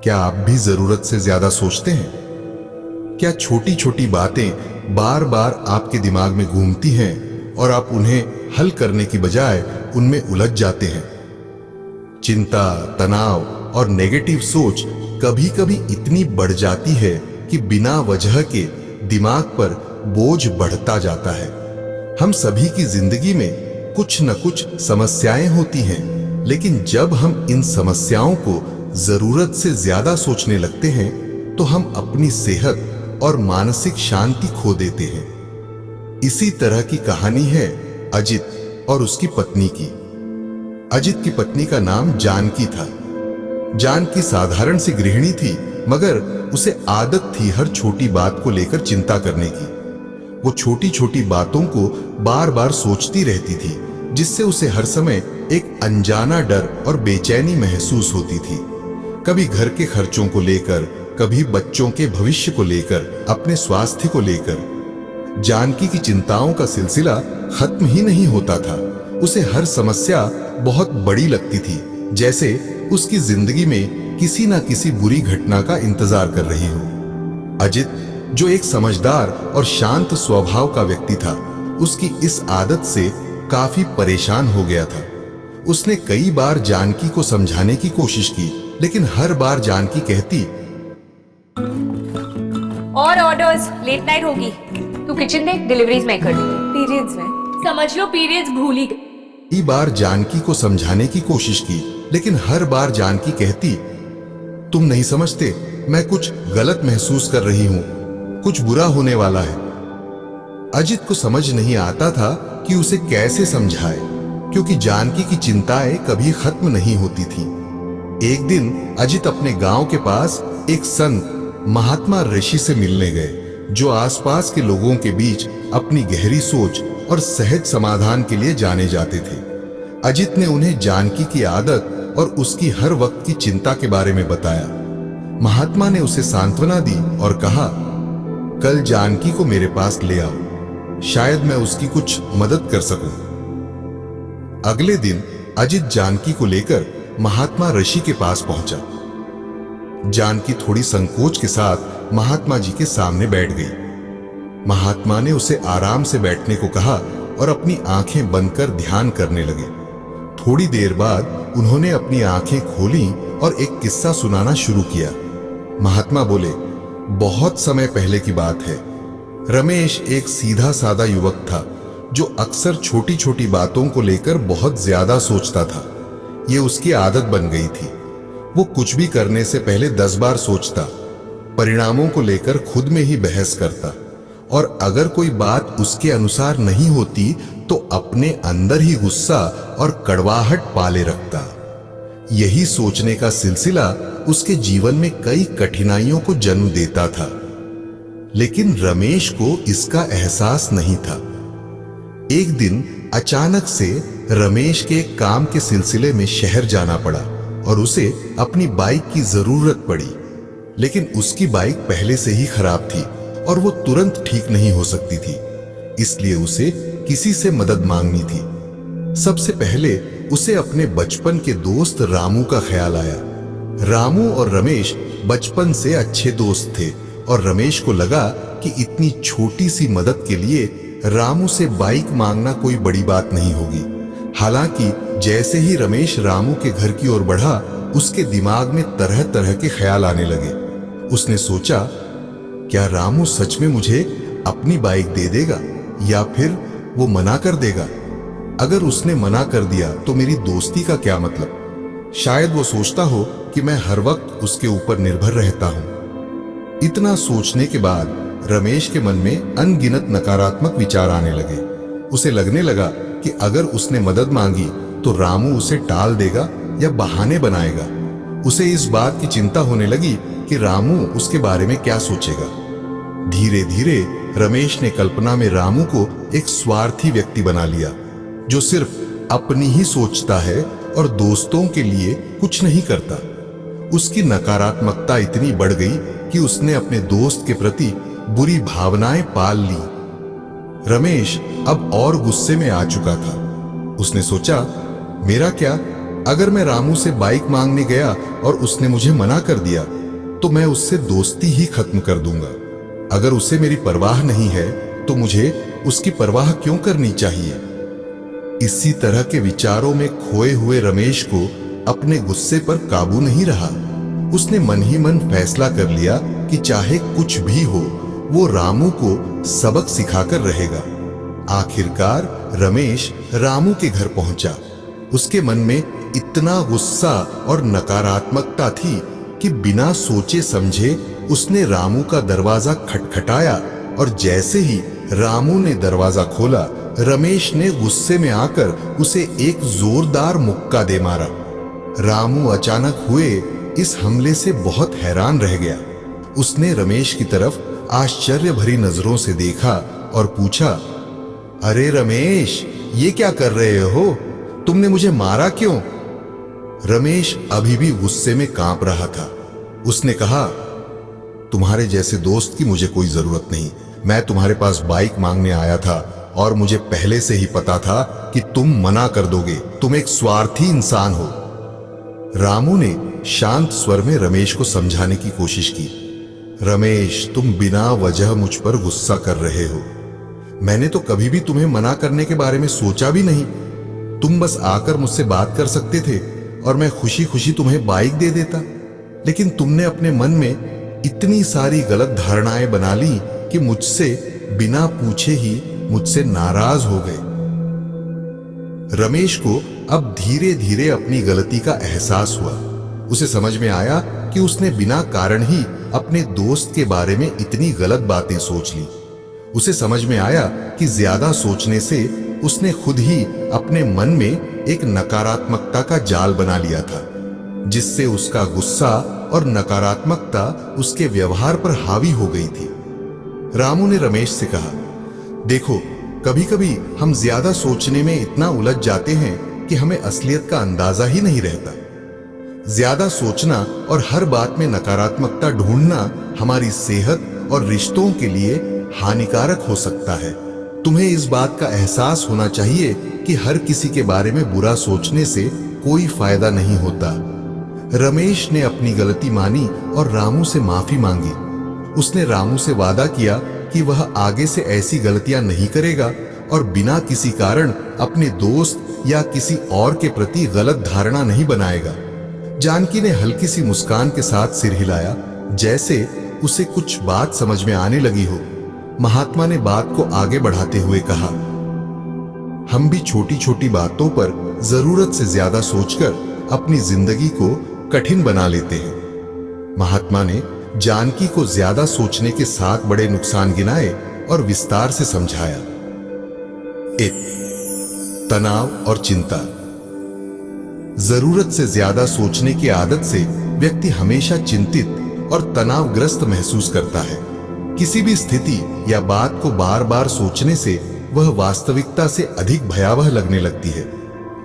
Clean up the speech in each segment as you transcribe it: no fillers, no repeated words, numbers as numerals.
क्या आप भी जरूरत से ज्यादा सोचते हैं? क्या छोटी छोटी बातें बार बार आपके दिमाग में घूमती हैं और आप उन्हें हल करने की बजाय उनमें उलझ जाते हैं? चिंता, तनाव और नेगेटिव सोच कभी कभी इतनी बढ़ जाती है कि बिना वजह के दिमाग पर बोझ बढ़ता जाता है। हम सभी की जिंदगी में कुछ न कुछ समस्याएं होती हैं, लेकिन जब हम इन समस्याओं को जरूरत से ज्यादा सोचने लगते हैं तो हम अपनी सेहत और मानसिक शांति खो देते हैं। इसी तरह की कहानी है अजित और उसकी पत्नी की। अजित की पत्नी का नाम जानकी था। जानकी साधारण सी गृहिणी थी, मगर उसे आदत थी हर छोटी बात को लेकर चिंता करने की। वो छोटी छोटी बातों को बार बार सोचती रहती थी, जिससे उसे हर समय एक अनजाना डर और बेचैनी महसूस होती थी। कभी घर के खर्चों को लेकर, कभी बच्चों के भविष्य को लेकर, अपने स्वास्थ्य को लेकर। जानकी की चिंताओं का सिलसिला खत्म ही नहीं होता था। उसे हर समस्या बहुत बड़ी लगती थी, जैसे उसकी जिंदगी में किसी ना किसी बुरी घटना का इंतजार कर रही हो। अजित, जो एक समझदार और शांत स्वभाव का व्यक्ति था, उसकी इस आदत से काफी परेशान हो गया था। उसने कई बार जानकी को समझाने की कोशिश की, लेकिन हर बार जानकी कहती, और ऑर्डर्स, लेट नाइट होगी। तू किचन देख, डिलीवरीज मैं कर दूंगी। पीरियड्स में समझ लो पीरियड्स भूल ही गई। कई बार जानकी को समझाने की कोशिश की, लेकिन हर बार जानकी कहती, तुम नहीं समझते, मैं कुछ गलत महसूस कर रही हूं, कुछ बुरा होने वाला है। अजित को समझ नहीं आता था कि उसे कैसे समझाए, क्योंकि जानकी की चिंताएं कभी खत्म नहीं होती थी। एक दिन अजित अपने गांव के पास एक संत महात्मा ऋषि से मिलने गए, जो आसपास के लोगों के बीच अपनी गहरी सोच और सहज समाधान के लिए जाने जाते थे। अजित ने उन्हें जानकी की आदत और उसकी हर वक्त की चिंता के बारे में बताया। महात्मा ने उसे सांत्वना दी और कहा, कल जानकी को मेरे पास ले आओ, शायद मैं उसकी कुछ मदद कर सकूं। अगले दिन अजित जानकी को लेकर महात्मा ऋषि के पास पहुंचा। जानकी थोड़ी संकोच के साथ महात्मा जी के सामने बैठ गई। महात्मा ने उसे आराम से बैठने को कहा और अपनी आंखें बंद कर ध्यान करने लगे। थोड़ी देर बाद उन्होंने अपनी आंखें खोली और एक किस्सा सुनाना शुरू किया। महात्मा बोले, बहुत समय पहले की बात है। रमेश एक सीधा सादा युवक था, जो अक्सर छोटी छोटी बातों को लेकर बहुत ज्यादा सोचता था। ये उसकी आदत बन गई थी। वो कुछ भी करने से पहले 10 बार सोचता, परिणामों को लेकर खुद में ही बहस करता, और अगर कोई बात उसके अनुसार नहीं होती तो अपने अंदर ही गुस्सा और कड़वाहट पाले रखता। यही सोचने का सिलसिला उसके जीवन में कई कठिनाइयों को जन्म देता था, लेकिन रमेश को इसका एहसास नहीं था। एक दिन अचानक से रमेश के काम के सिलसिले में शहर जाना पड़ा और उसे अपनी बाइक की जरूरत पड़ी, लेकिन उसकी बाइक पहले से ही खराब थी और वो तुरंत ठीक नहीं हो सकती थी, इसलिए उसे किसी से मदद मांगनी थी। सबसे पहले उसे अपने बचपन के दोस्त रामू का ख्याल आया। रामू और रमेश बचपन से अच्छे दोस्त थे और रमेश को लगा कि इतनी छोटी सी मदद के लिए रामू से बाइक मांगना कोई बड़ी बात नहीं होगी। हालांकि जैसे ही रमेश रामू के घर की ओर बढ़ा, उसके दिमाग में तरह तरह के ख्याल आने लगे। उसने सोचा, क्या रामू सच में मुझे अपनी बाइक दे देगा या फिर वो मना कर देगा? अगर उसने मना कर दिया तो मेरी दोस्ती का क्या मतलब? शायद वो सोचता हो कि मैं हर वक्त उसके ऊपर निर्भर रहता हूं। इतना सोचने के बाद रमेश के मन में अनगिनत नकारात्मक विचार आने लगे। उसे लगने लगा कि अगर उसने मदद मांगी तो रामू उसे टाल देगा या बहाने बनाएगा। उसे इस बात की चिंता होने लगी कि रामू उसके बारे में क्या सोचेगा। धीरे धीरे रमेश ने कल्पना में रामू को एक स्वार्थी व्यक्ति बना लिया, जो सिर्फ अपनी ही सोचता है और दोस्तों के लिए कुछ नहीं करता। उसकी नकारात्मकता इतनी बढ़ गई कि उसने अपने दोस्त के प्रति बुरी भावनाएं पाल ली। रमेश अब और गुस्से में आ चुका था। उसने सोचा, मेरा क्या, अगर मैं रामू से बाइक मांगने गया और उसने मुझे मना कर दिया तो मैं उससे दोस्ती ही खत्म कर दूंगा। अगर उसे मेरी परवाह नहीं है तो मुझे उसकी परवाह क्यों करनी चाहिए? इसी तरह के विचारों में खोए हुए रमेश को अपने गुस्से पर काबू नहीं रहा। उसने मन ही मन फैसला कर लिया कि चाहे कुछ भी हो वो रामू को सबक सिखाकर रहेगा। आखिरकार रमेश रामू के घर पहुंचा। उसके मन में इतना गुस्सा और नकारात्मकता थी कि बिना सोचे समझे उसने रामू का दरवाजा खटखटाया और जैसे ही रामू ने दरवाजा खोला, रमेश ने गुस्से में आकर उसे एक जोरदार मुक्का दे मारा। रामू अचानक हुए इस हमले से बहुत हैरान रह गया। उसने रमेश की तरफ आश्चर्य भरी नजरों से देखा और पूछा, अरे रमेश, ये क्या कर रहे हो? तुमने मुझे मारा क्यों? रमेश अभी भी गुस्से में कांप रहा था। उसने कहा, तुम्हारे जैसे दोस्त की मुझे कोई जरूरत नहीं। मैं तुम्हारे पास बाइक मांगने आया था और मुझे पहले से ही पता था कि तुम मना कर दोगे। तुम एक स्वार्थी इंसान हो। रामू ने शांत स्वर में रमेश को समझाने की कोशिश की। रमेश, तुम बिना वजह मुझ पर गुस्सा कर रहे हो। मैंने तो कभी भी तुम्हें मना करने के बारे में सोचा भी नहीं। तुम बस आकर मुझसे बात कर सकते थे और मैं खुशी खुशी तुम्हें बाइक दे देता। लेकिन तुमने अपने मन में इतनी सारी गलत धारणाएं बना ली कि मुझसे बिना पूछे ही मुझसे नाराज हो गए। रमेश को अब धीरे धीरे अपनी गलती का एहसास हुआ। उसे समझ में आया कि उसने बिना कारण ही अपने दोस्त के बारे में इतनी गलत बातें सोच ली। उसे समझ में आया कि ज्यादा सोचने से उसने खुद ही अपने मन में एक नकारात्मकता का जाल बना लिया था, जिससे उसका गुस्सा और नकारात्मकता उसके व्यवहार पर हावी हो गई थी। रामू ने रमेश से कहा, देखो, कभी कभी हम ज्यादा सोचने में इतना उलझ जाते हैं कि हमें असलियत का अंदाजा ही नहीं रहता। ज्यादा सोचना और हर बात में नकारात्मकता ढूंढना हमारी सेहत और रिश्तों के लिए हानिकारक हो सकता है। तुम्हें इस बात का एहसास होना चाहिए कि हर किसी के बारे में बुरा सोचने से कोई फायदा नहीं होता। रमेश ने अपनी गलती मानी और रामू से माफी मांगी। उसने रामू से वादा किया कि वह आगे से ऐसी गलतियां नहीं करेगा और बिना किसी कारण अपने दोस्त या किसी और के प्रति गलत धारणा नहीं बनाएगा। जानकी ने हल्की सी मुस्कान के साथ सिर हिलाया, जैसे उसे कुछ बात समझ में आने लगी हो। महात्मा ने बात को आगे बढ़ाते हुए कहा, हम भी छोटी छोटी बातों पर जरूरत से ज्यादा सोचकर अपनी जिंदगी को कठिन बना लेते हैं। महात्मा ने जानकी को ज्यादा सोचने के 7 बड़े नुकसान गिनाए और विस्तार से समझाया। 1. तनाव और चिंता। जरूरत से ज्यादा सोचने की आदत से व्यक्ति हमेशा चिंतित और तनावग्रस्त महसूस करता है। किसी भी स्थिति या बात को बार बार सोचने से वह वास्तविकता से अधिक भयावह लगने लगती है।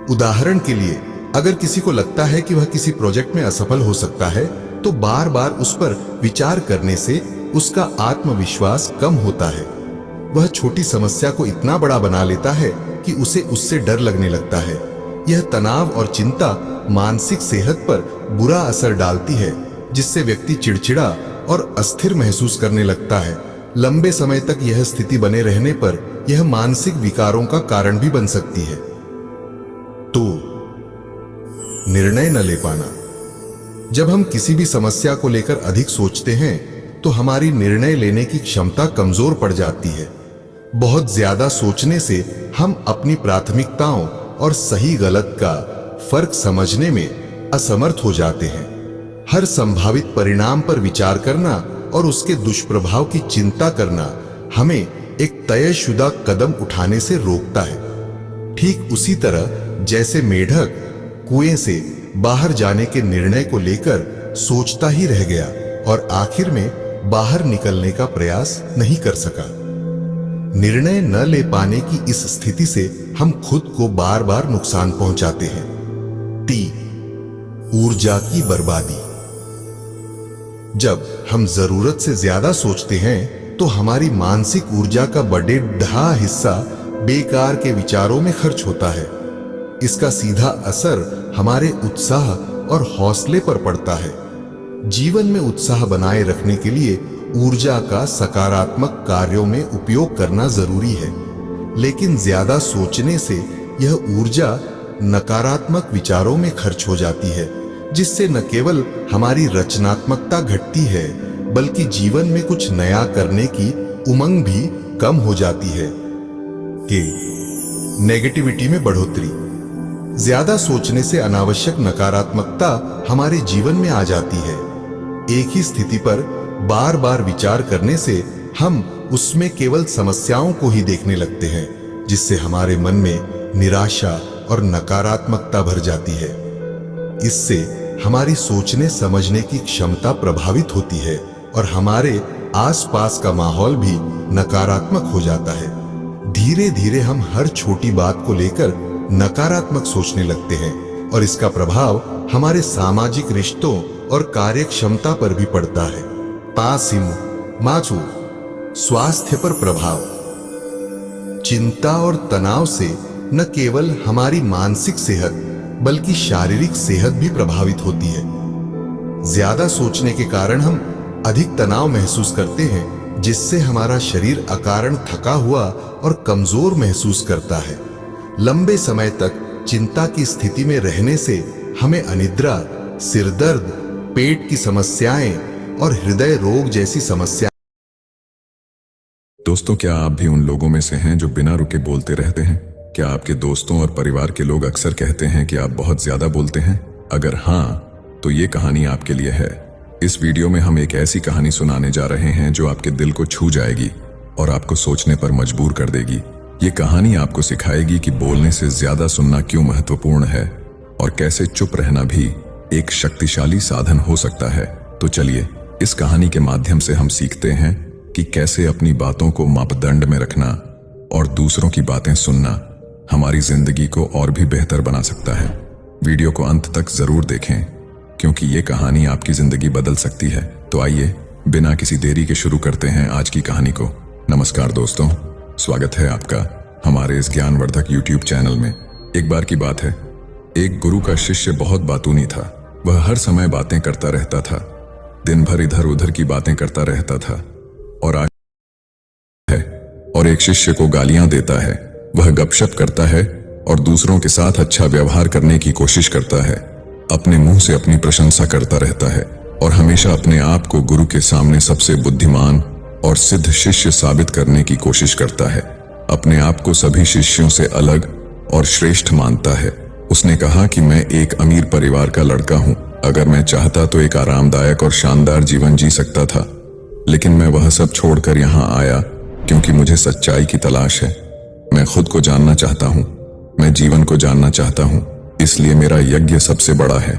उदाहरण के लिए, अगर किसी को लगता है कि वह किसी प्रोजेक्ट में असफल हो सकता है, तो बार बार उस पर विचार करने से उसका आत्मविश्वास कम होता है। वह छोटी समस्या को इतना बड़ा बना लेता है कि उसे उससे डर लगने लगता है। यह तनाव और चिंता मानसिक सेहत पर बुरा असर डालती है, जिससे व्यक्ति चिड़चिड़ा और अस्थिर महसूस करने लगता है। लंबे समय तक यह स्थिति बने रहने पर यह मानसिक विकारों का कारण भी बन सकती है। तो निर्णय न ले पाना। जब हम किसी भी समस्या को लेकर अधिक सोचते हैं तो हमारी निर्णय लेने की क्षमता कमजोर पड़ जाती है। बहुत ज्यादा सोचने से हम अपनी प्राथमिकताओं और सही गलत का फर्क समझने में असमर्थ हो जाते हैं। हर संभावित परिणाम पर विचार करना और उसके दुष्प्रभाव की चिंता करना हमें एक तयशुदा कदम उठाने से रोकता है। ठीक उसी तरह जैसे मेढक कुएं से बाहर जाने के निर्णय को लेकर सोचता ही रह गया और आखिर में बाहर निकलने का प्रयास नहीं कर सका। निर्णय न ले पाने की इस स्थिति से हम खुद को बार बार नुकसान पहुंचाते हैं। 3. ऊर्जा की बर्बादी। जब हम जरूरत से ज्यादा सोचते हैं तो हमारी मानसिक ऊर्जा का बड़ा हिस्सा बेकार के विचारों में खर्च होता है। इसका सीधा असर हमारे उत्साह और हौसले पर पड़ता है। जीवन में उत्साह बनाए रखने के लिए ऊर्जा का सकारात्मक कार्यों में उपयोग करना जरूरी है, लेकिन ज्यादा सोचने से यह ऊर्जा नकारात्मक विचारों में खर्च हो जाती है, जिससे न केवल हमारी रचनात्मकता घटती है, बल्कि जीवन में कुछ नया करने की उमंग भी कम हो जाती है। कि नेगेटिविटी में बढ़ोतरी। ज्यादा सोचने से अनावश्यक नकारात्मकता हमारे जीवन में आ जाती है। एक ही स्थिति पर बार बार विचार करने से हम उसमें केवल समस्याओं को ही देखने लगते हैं, जिससे हमारे मन में निराशा और नकारात्मकता भर जाती है। इससे हमारी सोचने समझने की क्षमता प्रभावित होती है और हमारे आसपास का माहौल भी नकारात्मक हो जाता है। धीरे धीरे हम हर छोटी बात को लेकर नकारात्मक सोचने लगते हैं और इसका प्रभाव हमारे सामाजिक रिश्तों और कार्य क्षमता पर भी पड़ता है। स्वास्थ्य पर प्रभाव। चिंता और तनाव से न केवल हमारी मानसिक सेहत बल्कि शारीरिक सेहत भी प्रभावित होती है। ज्यादा सोचने के कारण हम अधिक तनाव महसूस करते हैं, जिससे हमारा शरीर अकारण थका हुआ और कमजोर महसूस करता है। लंबे समय तक चिंता की स्थिति में रहने से हमें अनिद्रा, सिर दर्द, पेट की समस्याएं और हृदय रोग जैसी समस्याएं। दोस्तों, क्या आप भी उन लोगों में से हैं जो बिना रुके बोलते रहते हैं? क्या आपके दोस्तों और परिवार के लोग अक्सर कहते हैं कि आप बहुत ज्यादा बोलते हैं? अगर हाँ, तो ये कहानी आपके लिए है। इस वीडियो में हम एक ऐसी कहानी सुनाने जा रहे हैं जो आपके दिल को छू जाएगी और आपको सोचने पर मजबूर कर देगी। ये कहानी आपको सिखाएगी कि बोलने से ज्यादा सुनना क्यों महत्वपूर्ण है और कैसे चुप रहना भी एक शक्तिशाली साधन हो सकता है। तो चलिए, इस कहानी के माध्यम से हम सीखते हैं कि कैसे अपनी बातों को मापदंड में रखना और दूसरों की बातें सुनना हमारी जिंदगी को और भी बेहतर बना सकता है। वीडियो को अंत तक जरूर देखें, क्योंकि ये कहानी आपकी जिंदगी बदल सकती है। तो आइए, बिना किसी देरी के शुरू करते हैं आज की कहानी को। नमस्कार दोस्तों, स्वागत है आपका हमारे इस ज्ञानवर्धक YouTube चैनल में। एक बार की बात है, एक गुरु का शिष्य बहुत बातूनी था। वह हर समय बातें करता रहता था, दिन भर इधर उधर की बातें करता रहता था और आज है और एक शिष्य को गालियां देता है। वह गपशप करता है और दूसरों के साथ अच्छा व्यवहार करने की कोशिश करता है। अपने मुंह से अपनी प्रशंसा करता रहता है और हमेशा अपने आप को गुरु के सामने सबसे बुद्धिमान और सिद्ध शिष्य साबित करने की कोशिश करता है। अपने आप को सभी शिष्यों से अलग और श्रेष्ठ मानता है। उसने कहा कि मैं एक अमीर परिवार का लड़का हूं। अगर मैं चाहता तो एक आरामदायक और शानदार जीवन जी सकता था, लेकिन मैं वह सब छोड़कर यहाँ आया क्योंकि मुझे सच्चाई की तलाश है। मैं खुद को जानना चाहता हूँ, मैं जीवन को जानना चाहता हूँ, इसलिए मेरा यज्ञ सबसे बड़ा है।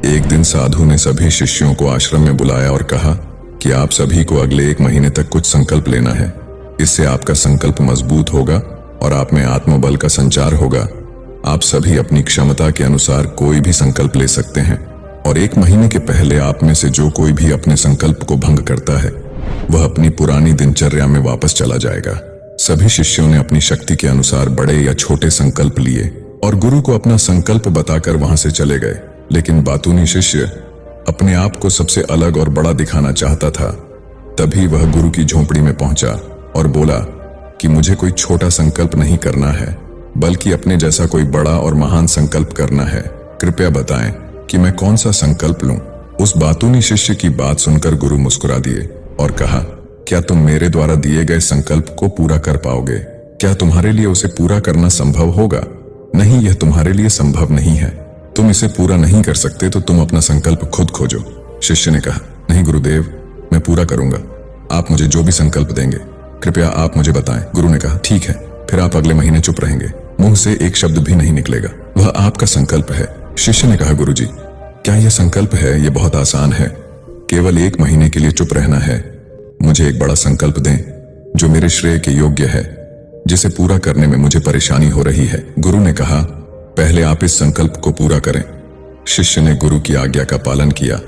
एक दिन साधु ने सभी शिष्यों को आश्रम में बुलाया और कहा कि आप सभी को अगले 1 महीने तक कुछ संकल्प लेना है। इससे आपका संकल्प मजबूत होगा और आप में आत्मबल का संचार होगा। आप सभी अपनी क्षमता के अनुसार कोई भी संकल्प ले सकते हैं और 1 महीने के पहले आप में से जो कोई भी अपने संकल्प को भंग करता है, वह अपनी पुरानी दिनचर्या में वापस चला जाएगा। सभी शिष्यों ने अपनी शक्ति के अनुसार बड़े या छोटे संकल्प लिए और गुरु को अपना संकल्प बताकर वहां से चले गए। लेकिन बातूनी शिष्य अपने आप को सबसे अलग और बड़ा दिखाना चाहता था। तभी वह गुरु की झोपड़ी में पहुंचा और बोला कि मुझे कोई छोटा संकल्प नहीं करना है, बल्कि अपने जैसा कोई बड़ा और महान संकल्प करना है। कृपया बताएं कि मैं कौन सा संकल्प लूं। उस बातूनी शिष्य की बात सुनकर गुरु मुस्कुरा दिए और कहा, क्या तुम मेरे द्वारा दिए गए संकल्प को पूरा कर पाओगे? क्या तुम्हारे लिए उसे पूरा करना संभव होगा? नहीं, यह तुम्हारे लिए संभव नहीं है। तुम इसे पूरा नहीं कर सकते तो तुम अपना संकल्प खुद खोजो। शिष्य ने कहा, नहीं गुरुदेव, मैं पूरा करूंगा। आप मुझे जो भी संकल्प देंगे, कृपया आप मुझे बताएं। गुरु ने कहा, ठीक है, फिर आप अगले महीने चुप रहेंगे, मुंह से एक शब्द भी नहीं निकलेगा। वह आपका संकल्प है। शिष्य ने कहा, गुरुजी, क्या यह संकल्प है? यह बहुत आसान है, केवल 1 महीने के लिए चुप रहना है। मुझे एक बड़ा संकल्प दें जो मेरे श्रेय के योग्य है, जिसे पूरा करने में मुझे परेशानी हो रही है। गुरु ने कहा, पहले आप इस संकल्प को पूरा करें। शिष्य ने गुरु की आज्ञा का पालन किया।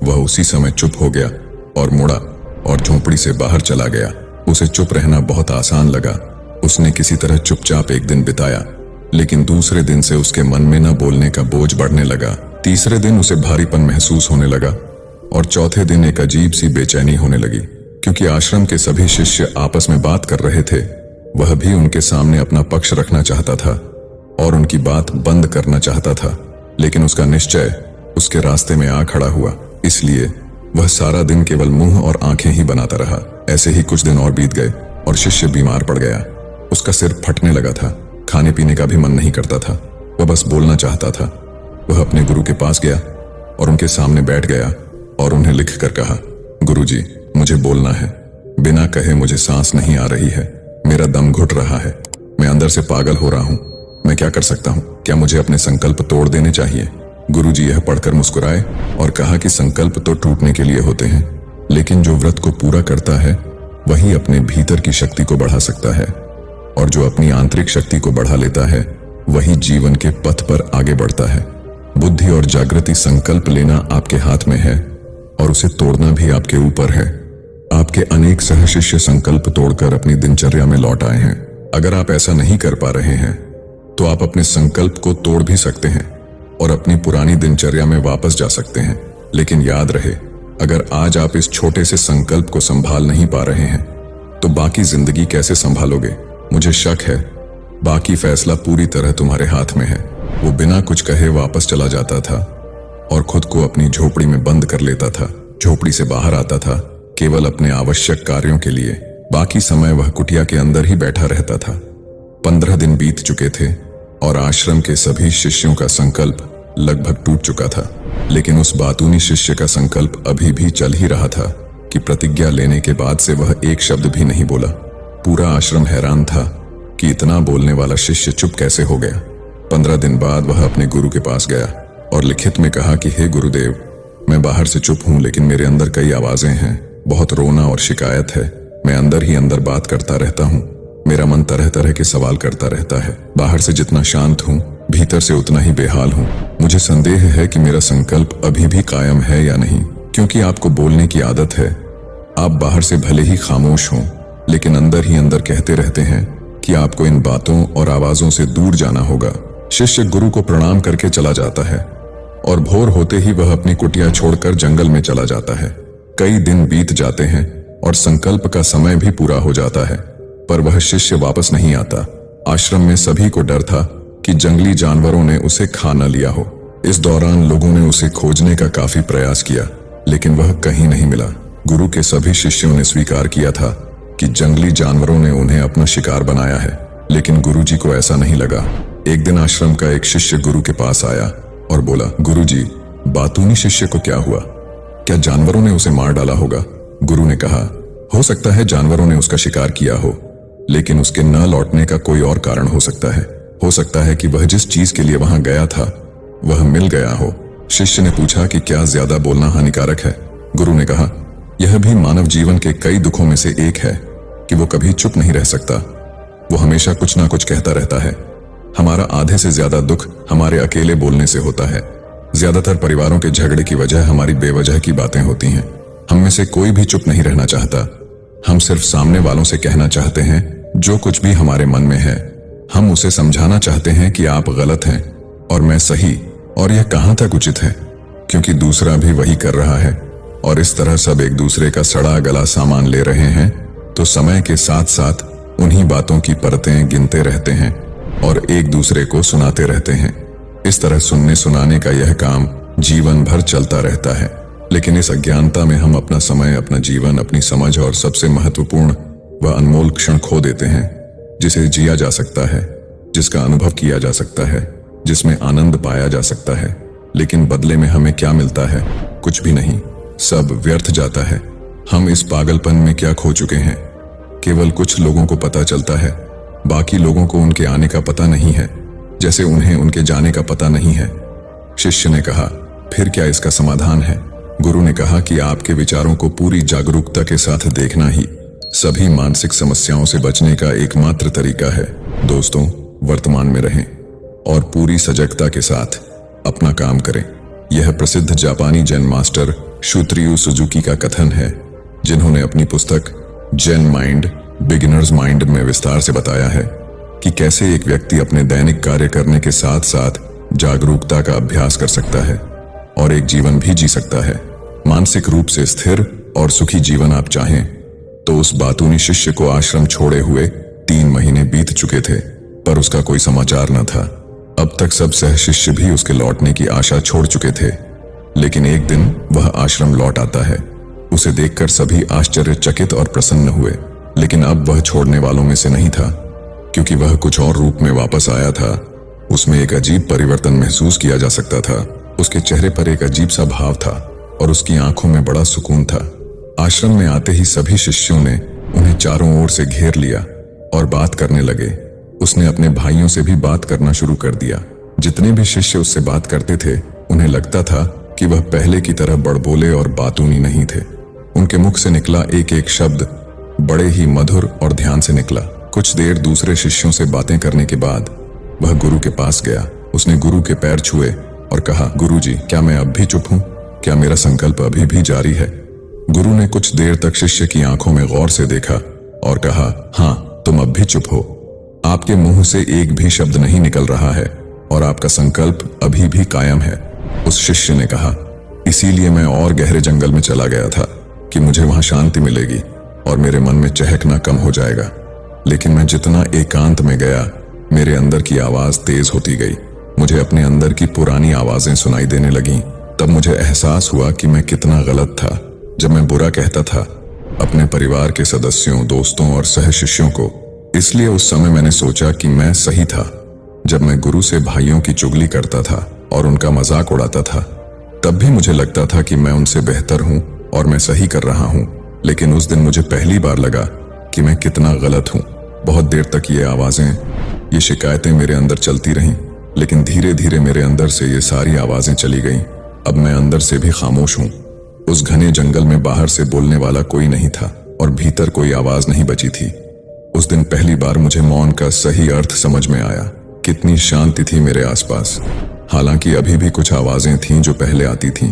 वह उसी समय चुप हो गया और मुड़ा और झोपड़ी से बाहर चला गया। उसे चुप रहना बहुत आसान लगा। उसने किसी तरह चुपचाप एक दिन बिताया। लेकिन दूसरे दिन से उसके मन में न बोलने का बोझ बढ़ने लगा। तीसरे दिन उसे भारीपन महसूस होने लगा और चौथे दिन एक अजीब सी बेचैनी होने लगी, क्योंकि आश्रम के सभी शिष्य आपस में बात कर रहे थे। वह भी उनके सामने अपना पक्ष रखना चाहता था और उनकी बात बंद करना चाहता था, लेकिन उसका निश्चय उसके रास्ते में आ खड़ा हुआ। इसलिए वह सारा दिन केवल मुंह और आंखें ही बनाता रहा। ऐसे ही कुछ दिन और बीत गए और शिष्य बीमार पड़ गया। उसका सिर फटने लगा था, खाने पीने का भी मन नहीं करता था, वह बस बोलना चाहता था। वह अपने गुरु के पास गया और उनके सामने बैठ गया और उन्हें लिख कर कहा, गुरुजी, मुझे बोलना है। बिना कहे मुझे सांस नहीं आ रही है, मेरा दम घुट रहा है, मैं अंदर से पागल हो रहा हूं। मैं क्या कर सकता हूं? क्या मुझे अपने संकल्प तोड़ देने चाहिए? गुरुजी यह पढ़कर मुस्कुराए और कहा कि संकल्प तो टूटने के लिए होते हैं, लेकिन जो व्रत को पूरा करता है वही अपने भीतर की शक्ति को बढ़ा सकता है, और जो अपनी आंतरिक शक्ति को बढ़ा लेता है वही जीवन के पथ पर आगे बढ़ता है। बुद्धि और जागृति संकल्प लेना आपके हाथ में है और उसे तोड़ना भी आपके ऊपर है। आपके अनेक सह शिष्य संकल्प तोड़कर अपनी दिनचर्या में लौट आए हैं। अगर आप ऐसा नहीं कर पा रहे हैं तो आप अपने संकल्प को तोड़ भी सकते हैं और अपनी पुरानी दिनचर्या में वापस जा सकते हैं। लेकिन याद रहे, अगर आज आप इस छोटे से संकल्प को संभाल नहीं पा रहे हैं तो बाकी जिंदगी कैसे संभालोगे? मुझे शक है बाकी फैसला पूरी तरह तुम्हारे हाथ में है। वो बिना कुछ कहे वापस चला जाता था और खुद को अपनी झोपड़ी में बंद कर लेता था। झोपड़ी से बाहर आता था केवल अपने आवश्यक कार्यों के लिए, बाकी समय वह कुटिया के अंदर ही बैठा रहता था। 15 दिन बीत चुके थे और आश्रम के सभी शिष्यों का संकल्प लगभग टूट चुका था, लेकिन उस बातूनी शिष्य का संकल्प अभी भी चल ही रहा था कि प्रतिज्ञा लेने के बाद से वह एक शब्द भी नहीं बोला। पूरा आश्रम हैरान था कि इतना बोलने वाला शिष्य चुप कैसे हो गया। 15 दिन बाद वह अपने गुरु के पास गया और लिखित में कहा कि हे गुरुदेव, मैं बाहर से चुप हूं लेकिन मेरे अंदर कई आवाजें हैं, बहुत रोना और शिकायत है। मैं अंदर ही अंदर बात करता रहता हूं, मेरा मन तरह तरह के सवाल करता रहता है। बाहर से जितना शांत हूं भीतर से उतना ही बेहाल हूं। मुझे संदेह है कि मेरा संकल्प अभी भी कायम है या नहीं, क्योंकि आपको बोलने की आदत है। आप बाहर से भले ही खामोश हों लेकिन अंदर ही अंदर कहते रहते हैं कि आपको इन बातों और आवाजों से दूर जाना होगा। शिष्य गुरु को प्रणाम करके चला जाता है और भोर होते ही वह अपनी कुटिया छोड़कर जंगल में चला जाता है। कई दिन बीत जाते हैं और संकल्प का समय भी पूरा हो जाता है, पर वह शिष्य वापस नहीं आता। आश्रम में सभी को डर था कि जंगली जानवरों ने उसे खा न लिया हो। इस दौरान लोगों ने उसे खोजने का काफी प्रयास किया, लेकिन वह कहीं नहीं मिला। गुरु के सभी शिष्यों ने स्वीकार किया था कि जंगली जानवरों ने उन्हें अपना शिकार बनाया है, लेकिन गुरुजी को ऐसा नहीं लगा। एक दिन आश्रम का एक शिष्य गुरु के पास आया और बोला, गुरुजी, बातूनी शिष्य को क्या हुआ? क्या जानवरों ने उसे मार डाला होगा? गुरु ने कहा, हो सकता है जानवरों ने उसका शिकार किया हो, लेकिन उसके न लौटने का कोई और कारण हो सकता है। हो सकता है कि वह जिस चीज के लिए वहां गया था वह मिल गया हो। शिष्य ने पूछा कि क्या ज्यादा बोलना हानिकारक है? गुरु ने कहा, यह भी मानव जीवन के कई दुखों में से एक है कि वो कभी चुप नहीं रह सकता। वो हमेशा कुछ ना कुछ कहता रहता है। हमारा आधे से ज्यादा दुख हमारे अकेले बोलने से होता है। ज्यादातर परिवारों के झगड़े की वजह हमारी बेवजह की बातें होती हैं। हम में से कोई भी चुप नहीं रहना चाहता। हम सिर्फ सामने वालों से कहना चाहते हैं जो कुछ भी हमारे मन में है। हम उसे समझाना चाहते हैं कि आप गलत हैं और मैं सही, और यह कहां तक उचित है, क्योंकि दूसरा भी वही कर रहा है। और इस तरह सब एक दूसरे का सड़ा गला सामान ले रहे हैं, तो समय के साथ साथ उन्हीं बातों की परतें गिनते रहते हैं और एक दूसरे को सुनाते रहते हैं। इस तरह सुनने सुनाने का यह काम जीवन भर चलता रहता है, लेकिन इस अज्ञानता में हम अपना समय, अपना जीवन, अपनी समझ और सबसे महत्वपूर्ण व अनमोल क्षण खो देते हैं, जिसे जिया जा सकता है, जिसका अनुभव किया जा सकता है, जिसमें आनंद पाया जा सकता है। लेकिन बदले में हमें क्या मिलता है? कुछ भी नहीं, सब व्यर्थ जाता है। हम इस पागलपन में क्या खो चुके हैं? केवल कुछ लोगों को पता चलता है, बाकी लोगों को उनके आने का पता नहीं है, जैसे उन्हें उनके जाने का पता नहीं है। शिष्य ने कहा, फिर क्या इसका समाधान है? गुरु ने कहा कि आपके विचारों को पूरी जागरूकता के साथ देखना ही सभी मानसिक समस्याओं से बचने का एकमात्र तरीका है। दोस्तों, वर्तमान में रहें और पूरी सजगता के साथ अपना काम करें। यह प्रसिद्ध जापानी जैन मास्टर शुत्रियु सुजुकी का कथन है, जिन्होंने अपनी पुस्तक जैन माइंड बिगिनर्स माइंड में विस्तार से बताया है कि कैसे एक व्यक्ति अपने दैनिक कार्य करने के साथ साथ जागरूकता का अभ्यास कर सकता है और एक जीवन भी जी सकता है। मानसिक रूप से स्थिर और सुखी जीवन आप चाहें तो उस बातूनी शिष्य को आश्रम छोड़े हुए 3 महीने बीत चुके थे, पर उसका कोई समाचार न था। अब तक सब सह शिष्य भी उसके लौटने की आशा छोड़ चुके थे, लेकिन एक दिन वह आश्रम लौट आता है। उसे देखकर सभी आश्चर्यचकित और प्रसन्न हुए, लेकिन अब वह छोड़ने वालों में से नहीं था, क्योंकि वह कुछ और रूप में वापस आया था। उसमें एक अजीब परिवर्तन महसूस किया जा सकता था। उसके चेहरे पर एक अजीब सा भाव था और उसकी आंखों में बड़ा सुकून था। आश्रम में आते ही सभी शिष्यों ने उन्हें चारों ओर से घेर लिया और बात करने लगे। उसने अपने भाइयों से भी बात करना शुरू कर दिया। जितने भी शिष्य उससे बात करते थे, उन्हें लगता था कि वह पहले की तरह बड़बोले और बातूनी नहीं थे। उनके मुख से निकला एक एक शब्द बड़े ही मधुर और ध्यान से निकला। कुछ देर दूसरे शिष्यों से बातें करने के बाद वह गुरु के पास गया। उसने गुरु के पैर छुए और कहा, गुरुजी, क्या मैं अब भी चुप हूं? क्या मेरा संकल्प अभी भी जारी है? गुरु ने कुछ देर तक शिष्य की आंखों में गौर से देखा और कहा, हाँ, तुम अब भी चुप हो। आपके मुंह से एक भी शब्द नहीं निकल रहा है और आपका संकल्प अभी भी कायम है। उस शिष्य ने कहा, इसीलिए मैं और गहरे जंगल में चला गया था कि मुझे वहां शांति मिलेगी और मेरे मन में चहकना कम हो जाएगा। लेकिन मैं जितना एकांत में गया, मेरे अंदर की आवाज तेज होती गई। मुझे अपने अंदर की पुरानी आवाजें सुनाई देने लगीं। तब मुझे एहसास हुआ कि मैं कितना गलत था जब मैं बुरा कहता था अपने परिवार के सदस्यों, दोस्तों और सह शिष्यों को। इसलिए उस समय मैंने सोचा कि मैं सही था। जब मैं गुरु से भाइयों की चुगली करता था और उनका मजाक उड़ाता था, तब भी मुझे लगता था कि मैं उनसे बेहतर हूं और मैं सही कर रहा हूं। लेकिन उस दिन मुझे पहली बार लगा कि मैं कितना गलत हूं। बहुत देर तक ये आवाजें, ये शिकायतें मेरे अंदर चलती रहीं, लेकिन धीरे धीरे मेरे अंदर से ये सारी आवाजें चली गईं। अब मैं अंदर से भी खामोश हूं। उस घने जंगल में बाहर से बोलने वाला कोई नहीं था और भीतर कोई आवाज नहीं बची थी। उस दिन पहली बार मुझे मौन का सही अर्थ समझ में आया। कितनी शांति थी मेरे आसपास। हालांकि अभी भी कुछ आवाजें थीं जो पहले आती थीं,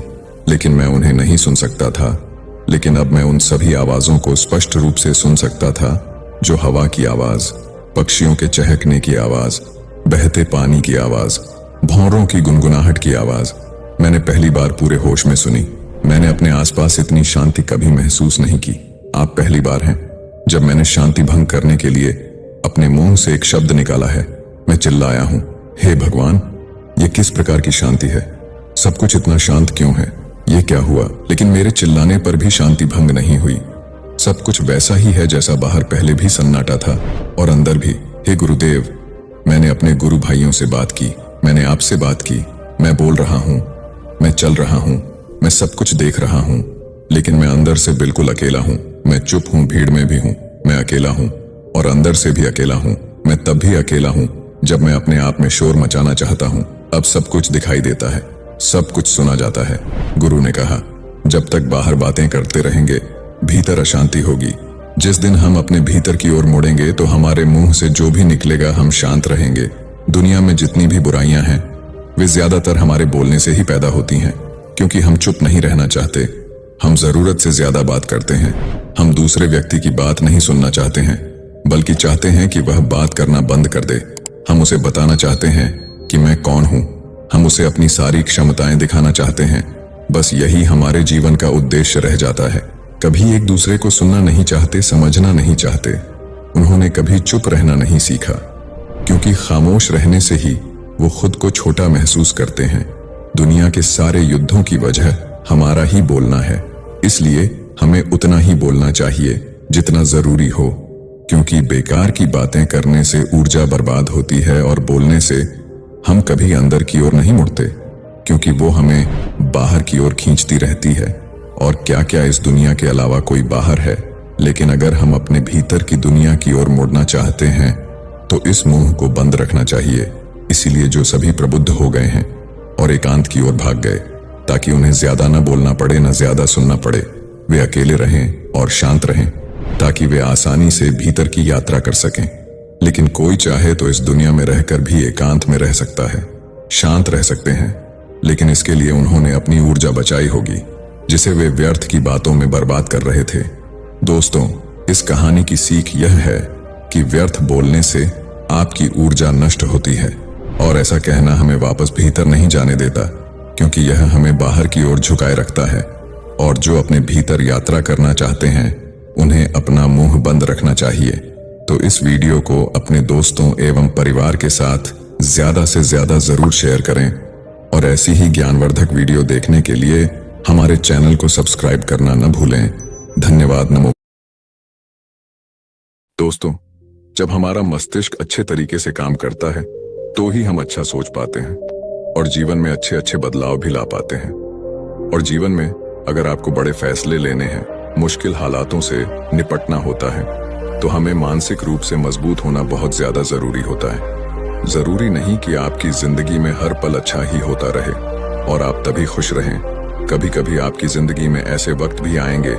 लेकिन मैं उन्हें नहीं सुन सकता था। लेकिन अब मैं उन सभी आवाजों को स्पष्ट रूप से सुन सकता था, जो हवा की आवाज, पक्षियों के चहकने की आवाज, बहते पानी की आवाज, भौरों की गुनगुनाहट की आवाज मैंने पहली बार पूरे होश में सुनी। मैंने अपने आसपास इतनी शांति कभी महसूस नहीं की। आप पहली बार हैं जब मैंने शांति भंग करने के लिए अपने मुंह से एक शब्द निकाला है। मैं चिल्लाया हूं, हे भगवान, ये किस प्रकार की शांति है? सब कुछ इतना शांत क्यों है? ये क्या हुआ? लेकिन मेरे चिल्लाने पर भी शांति भंग नहीं हुई। सब कुछ वैसा ही है जैसा बाहर पहले भी सन्नाटा था और अंदर भी। हे गुरुदेव, मैंने अपने गुरु भाइयों से बात की, मैंने आपसे बात की। मैं बोल रहा हूं, मैं चल रहा हूं, मैं सब कुछ देख रहा हूं, लेकिन मैं अंदर से बिल्कुल अकेला हूं। मैं चुप हूं, भीड़ में भी हूं, मैं अकेला हूं और अंदर से भी अकेला हूं। मैं तब भी अकेला हूं जब मैं अपने आप में शोर मचाना चाहता हूं। अब सब कुछ दिखाई देता है, सब कुछ सुना जाता है। गुरु ने कहा, जब तक बाहर बातें करते रहेंगे, भीतर अशांति होगी। जिस दिन हम अपने भीतर की ओर मुड़ेंगे तो हमारे मुंह से जो भी निकलेगा हम शांत रहेंगे। दुनिया में जितनी भी बुराइयां हैं, वे ज्यादातर हमारे बोलने से ही पैदा होती हैं, क्योंकि हम चुप नहीं रहना चाहते। हम जरूरत से ज्यादा बात करते हैं। हम दूसरे व्यक्ति की बात नहीं सुनना चाहते हैं, बल्कि चाहते हैं कि वह बात करना बंद कर दे। हम उसे बताना चाहते हैं कि मैं कौन हूं। हम उसे अपनी सारी क्षमताएं दिखाना चाहते हैं। बस यही हमारे जीवन का उद्देश्य रह जाता है। कभी एक दूसरे को सुनना नहीं चाहते, समझना नहीं चाहते। उन्होंने कभी चुप रहना नहीं सीखा, क्योंकि खामोश रहने से ही वो खुद को छोटा महसूस करते हैं। दुनिया के सारे युद्धों की वजह हमारा ही बोलना है, इसलिए हमें उतना ही बोलना चाहिए जितना जरूरी हो, क्योंकि बेकार की बातें करने से ऊर्जा बर्बाद होती है और बोलने से हम कभी अंदर की ओर नहीं मुड़ते, क्योंकि वो हमें बाहर की ओर खींचती रहती है। और क्या क्या इस दुनिया के अलावा कोई बाहर है? लेकिन अगर हम अपने भीतर की दुनिया की ओर मुड़ना चाहते हैं तो इस मुंह को बंद रखना चाहिए। इसीलिए जो सभी प्रबुद्ध हो गए हैं और एकांत की ओर भाग गए, ताकि उन्हें ज्यादा न बोलना पड़े, न ज्यादा सुनना पड़े। वे अकेले रहें और शांत रहें, ताकि वे आसानी से भीतर की यात्रा कर सकें। लेकिन कोई चाहे तो इस दुनिया में रहकर भी एकांत में रह सकता है, शांत रह सकते हैं, लेकिन इसके लिए उन्होंने अपनी ऊर्जा बचाई होगी, जिसे वे व्यर्थ की बातों में बर्बाद कर रहे थे। दोस्तों, इस कहानी की सीख यह है कि व्यर्थ बोलने से आपकी ऊर्जा नष्ट होती है। और ऐसा कहना हमें वापस भीतर नहीं जाने देता, क्योंकि यह हमें बाहर की ओर झुकाए रखता है। और जो अपने भीतर यात्रा करना चाहते हैं उन्हें अपना मुंह बंद रखना चाहिए। तो इस वीडियो को अपने दोस्तों एवं परिवार के साथ ज्यादा से ज्यादा जरूर शेयर करें। और ऐसी ही ज्ञानवर्धक वीडियो देखने के लिए हमारे चैनल को सब्सक्राइब करना न भूलें। धन्यवाद। नमो। दोस्तों, जब हमारा मस्तिष्क अच्छे तरीके से काम करता है तो ही हम अच्छा सोच पाते हैं और जीवन में अच्छे अच्छे बदलाव भी ला पाते हैं। और जीवन में अगर आपको बड़े फैसले लेने हैं, मुश्किल हालातों से निपटना होता है, तो हमें मानसिक रूप से मजबूत होना बहुत ज्यादा जरूरी होता है। जरूरी नहीं कि आपकी जिंदगी में हर पल अच्छा ही होता रहे और आप तभी खुश रहें। कभी कभी आपकी जिंदगी में ऐसे वक्त भी आएंगे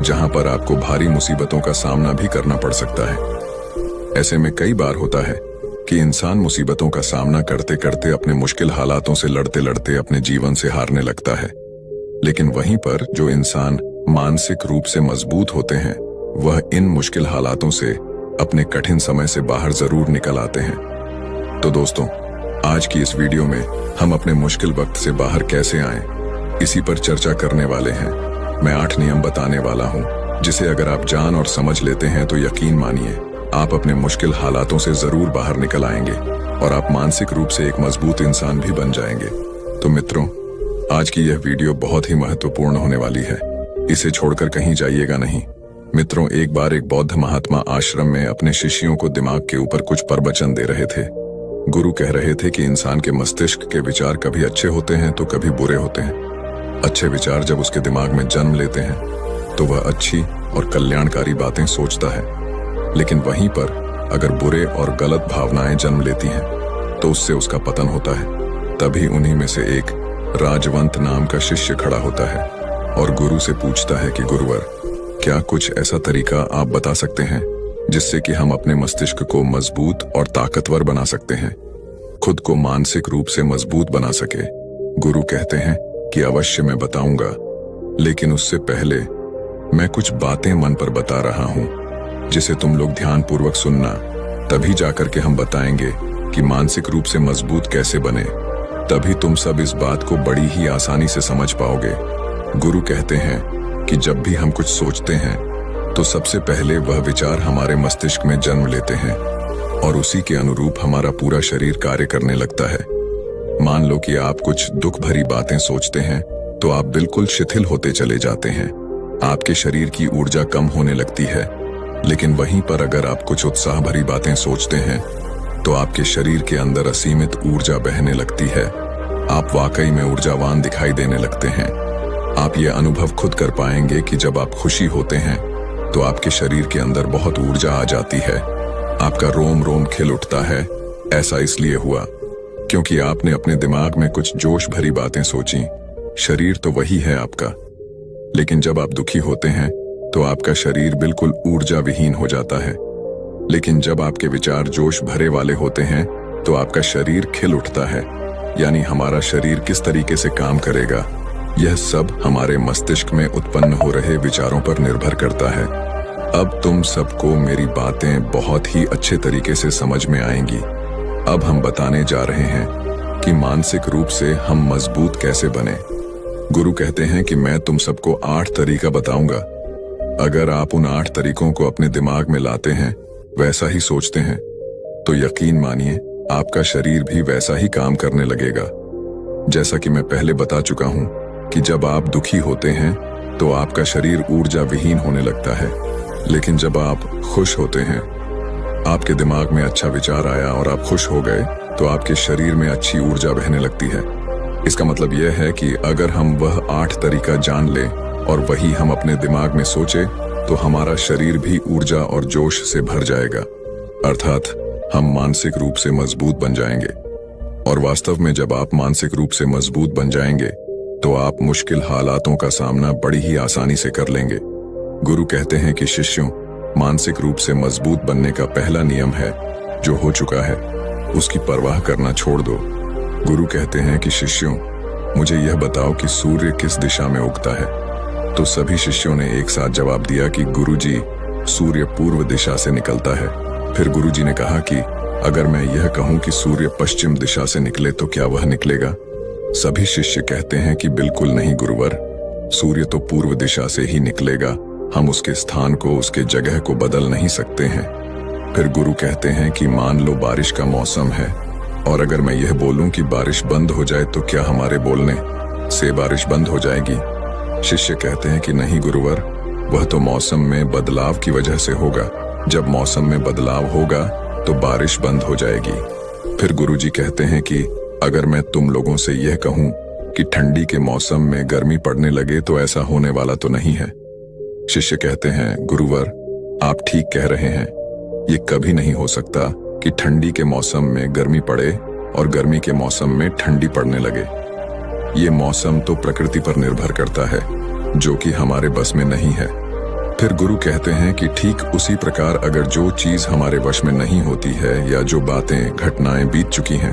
जहां पर आपको भारी मुसीबतों का सामना भी करना पड़ सकता है। ऐसे में कई बार होता है कि इंसान मुसीबतों का सामना करते करते अपने मुश्किल हालातों से लड़ते लड़ते अपने जीवन से हारने लगता है। लेकिन वहीं पर जो इंसान मानसिक रूप से मजबूत होते हैं वह इन मुश्किल हालातों से अपने कठिन समय से बाहर जरूर निकल आते हैं। तो दोस्तों, आज की इस वीडियो में हम अपने मुश्किल वक्त से बाहर कैसे आएं, इसी पर चर्चा करने वाले हैं। मैं 8 नियम बताने वाला हूं, जिसे अगर आप जान और समझ लेते हैं तो यकीन मानिए आप अपने मुश्किल हालातों से जरूर बाहर निकल आएंगे और आप मानसिक रूप से एक मजबूत इंसान भी बन जाएंगे। तो मित्रों, आज की यह वीडियो बहुत ही महत्वपूर्ण होने वाली है। इसे छोड़कर कहीं जाइएगा नहीं। मित्रों, एक बार एक बौद्ध महात्मा आश्रम में अपने शिष्यों को दिमाग के ऊपर कुछ प्रवचन दे रहे थे। गुरु कह रहे थे कि इंसान के मस्तिष्क के विचार कभी अच्छे होते हैं तो कभी बुरे होते हैं। अच्छे विचार जब उसके दिमाग में जन्म लेते हैं तो वह अच्छी और कल्याणकारी बातें सोचता है, लेकिन वहीं पर अगर बुरे और गलत भावनाएं जन्म लेती हैं तो उससे उसका पतन होता है। तभी उन्हीं में से एक राजवंत नाम का शिष्य खड़ा होता है और गुरु से पूछता है कि गुरुवर, क्या कुछ ऐसा तरीका आप बता सकते हैं जिससे कि हम अपने मस्तिष्क को मजबूत और ताकतवर बना सकते हैं, खुद को मानसिक रूप से मजबूत बना सके। गुरु कहते हैं कि अवश्य मैं बताऊंगा, लेकिन उससे पहले मैं कुछ बातें मन पर बता रहा हूं जिसे तुम लोग ध्यानपूर्वक सुनना। तभी जाकर के हम बताएंगे कि मानसिक रूप से मजबूत कैसे बने। तभी तुम सब इस बात को बड़ी ही आसानी से समझ पाओगे। गुरु कहते हैं कि जब भी हम कुछ सोचते हैं तो सबसे पहले वह विचार हमारे मस्तिष्क में जन्म लेते हैं और उसी के अनुरूप हमारा पूरा शरीर कार्य करने लगता है। मान लो कि आप कुछ दुख भरी बातें सोचते हैं तो आप बिल्कुल शिथिल होते चले जाते हैं। आपके शरीर की ऊर्जा कम होने लगती है। लेकिन वहीं पर अगर आप कुछ उत्साह भरी बातें सोचते हैं तो आपके शरीर के अंदर असीमित ऊर्जा बहने लगती है। आप वाकई में ऊर्जावान दिखाई देने लगते हैं। आप ये अनुभव खुद कर पाएंगे कि जब आप खुशी होते हैं तो आपके शरीर के अंदर बहुत ऊर्जा आ जाती है। आपका रोम रोम खिल उठता है। ऐसा इसलिए हुआ क्योंकि आपने अपने दिमाग में कुछ जोश भरी बातें सोची। शरीर तो वही है आपका, लेकिन जब आप दुखी होते हैं तो आपका शरीर बिल्कुल ऊर्जा विहीन हो जाता है। लेकिन जब आपके विचार जोश भरे वाले होते हैं तो आपका शरीर खिल उठता है। यानी हमारा शरीर किस तरीके से काम करेगा, यह सब हमारे मस्तिष्क में उत्पन्न हो रहे विचारों पर निर्भर करता है। अब तुम सबको मेरी बातें बहुत ही अच्छे तरीके से समझ में आएंगी। अब हम बताने जा रहे हैं कि मानसिक रूप से हम मजबूत कैसे बने। गुरु कहते हैं कि मैं तुम सबको 8 तरीका बताऊंगा। अगर आप उन 8 तरीकों को अपने दिमाग में लाते हैं, वैसा ही सोचते हैं, तो यकीन मानिए आपका शरीर भी वैसा ही काम करने लगेगा। जैसा कि मैं पहले बता चुका हूं कि जब आप दुखी होते हैं तो आपका शरीर ऊर्जा विहीन होने लगता है, लेकिन जब आप खुश होते हैं, आपके दिमाग में अच्छा विचार आया और आप खुश हो गए तो आपके शरीर में अच्छी ऊर्जा बहने लगती है। इसका मतलब यह है कि अगर हम वह 8 तरीका जान लें और वही हम अपने दिमाग में सोचे तो हमारा शरीर भी ऊर्जा और जोश से भर जाएगा, अर्थात हम मानसिक रूप से मजबूत बन जाएंगे। और वास्तव में जब आप मानसिक रूप से मजबूत बन जाएंगे तो आप मुश्किल हालातों का सामना बड़ी ही आसानी से कर लेंगे। गुरु कहते हैं कि शिष्यों, मानसिक रूप से मजबूत बनने का पहला नियम है, जो हो चुका है उसकी परवाह करना छोड़ दो। गुरु कहते हैं कि शिष्यों, मुझे यह बताओ कि सूर्य किस दिशा में उगता है। तो सभी शिष्यों ने एक साथ जवाब दिया कि गुरुजी, सूर्य पूर्व दिशा से निकलता है। फिर गुरुजी ने कहा कि अगर मैं यह कहूं कि सूर्य पश्चिम दिशा से निकले तो क्या वह निकलेगा? सभी शिष्य कहते हैं कि बिल्कुल नहीं गुरुवर, सूर्य तो पूर्व दिशा से ही निकलेगा, हम उसके स्थान को, उसके जगह को बदल नहीं सकते हैं। फिर गुरु कहते हैं कि मान लो बारिश का मौसम है, और अगर मैं यह बोलूं कि बारिश बंद हो जाए तो क्या हमारे बोलने से बारिश बंद हो जाएगी? शिष्य कहते हैं कि नहीं गुरुवर, वह तो मौसम में बदलाव की वजह से होगा, जब मौसम में बदलाव होगा तो बारिश बंद हो जाएगी। फिर गुरुजी कहते हैं कि अगर मैं तुम लोगों से यह कहूं कि ठंडी के मौसम में गर्मी पड़ने लगे तो ऐसा होने वाला तो नहीं है। शिष्य कहते हैं गुरुवर, आप ठीक कह रहे हैं, ये कभी नहीं हो सकता कि ठंडी के मौसम में गर्मी पड़े और गर्मी के मौसम में ठंडी पड़ने लगे। ये मौसम तो प्रकृति पर निर्भर करता है, जो कि हमारे बस में नहीं है। फिर गुरु कहते हैं कि ठीक उसी प्रकार अगर जो चीज हमारे वश में नहीं होती है या जो बातें, घटनाएं बीत चुकी हैं,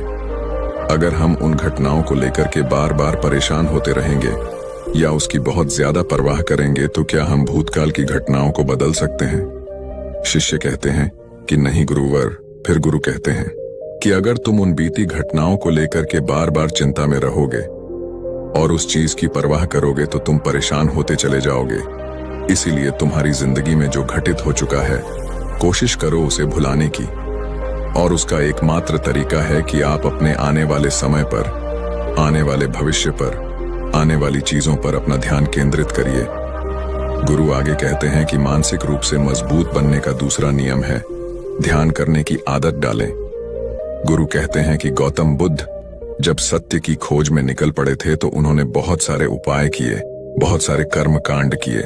अगर हम उन घटनाओं को लेकर के बार बार परेशान होते रहेंगे या उसकी बहुत ज्यादा परवाह करेंगे तो क्या हम भूतकाल की घटनाओं को बदल सकते हैं? शिष्य कहते हैं कि नहीं गुरुवर। फिर गुरु कहते हैं कि अगर तुम उन बीती घटनाओं को लेकर के बार बार चिंता में रहोगे और उस चीज की परवाह करोगे तो तुम परेशान होते चले जाओगे। इसीलिए तुम्हारी जिंदगी में जो घटित हो चुका है, कोशिश करो उसे भुलाने की, और उसका एकमात्र तरीका है कि आप अपने आने वाले समय पर, आने वाले भविष्य पर, आने वाली चीजों पर अपना ध्यान केंद्रित करिए। गुरु आगे कहते हैं कि मानसिक रूप से मजबूत बनने का दूसरा नियम है ध्यान करने की आदत डालें। गुरु कहते हैं कि गौतम बुद्ध जब सत्य की खोज में निकल पड़े थे तो उन्होंने बहुत सारे उपाय किए, बहुत सारे कर्म कांड किए,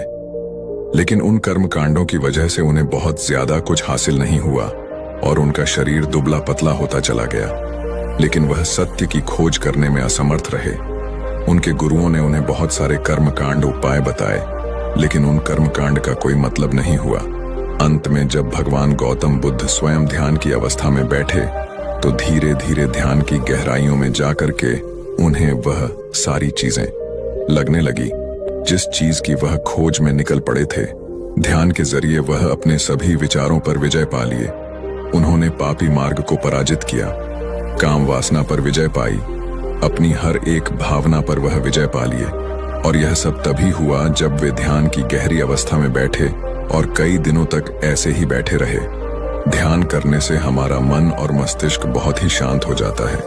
लेकिन उन कर्म कांडों की वजह से उन्हें बहुत ज्यादा कुछ हासिल नहीं हुआ और उनका शरीर दुबला पतला होता चला गया। लेकिन वह सत्य की खोज करने में असमर्थ रहे। उनके गुरुओं ने उन्हें बहुत सारे कर्म कांड उपाय बताए, लेकिन उन कर्म कांड का कोई मतलब नहीं हुआ। अंत में जब भगवान गौतम बुद्ध स्वयं ध्यान की अवस्था में बैठे तो धीरे धीरे ध्यान की गहराइयों में जाकर के उन्हें वह सारी चीजें लगने लगी जिस चीज की वह खोज में निकल पड़े थे। ध्यान के जरिए वह अपने सभी विचारों पर विजय पा लिए। उन्होंने पापी मार्ग को पराजित किया, काम वासना पर विजय पाई, अपनी हर एक भावना पर वह विजय पा लिए। और यह सब तभी हुआ जब वे ध्यान की गहरी अवस्था में बैठे और कई दिनों तक ऐसे ही बैठे रहे। ध्यान करने से हमारा मन और मस्तिष्क बहुत ही शांत हो जाता है,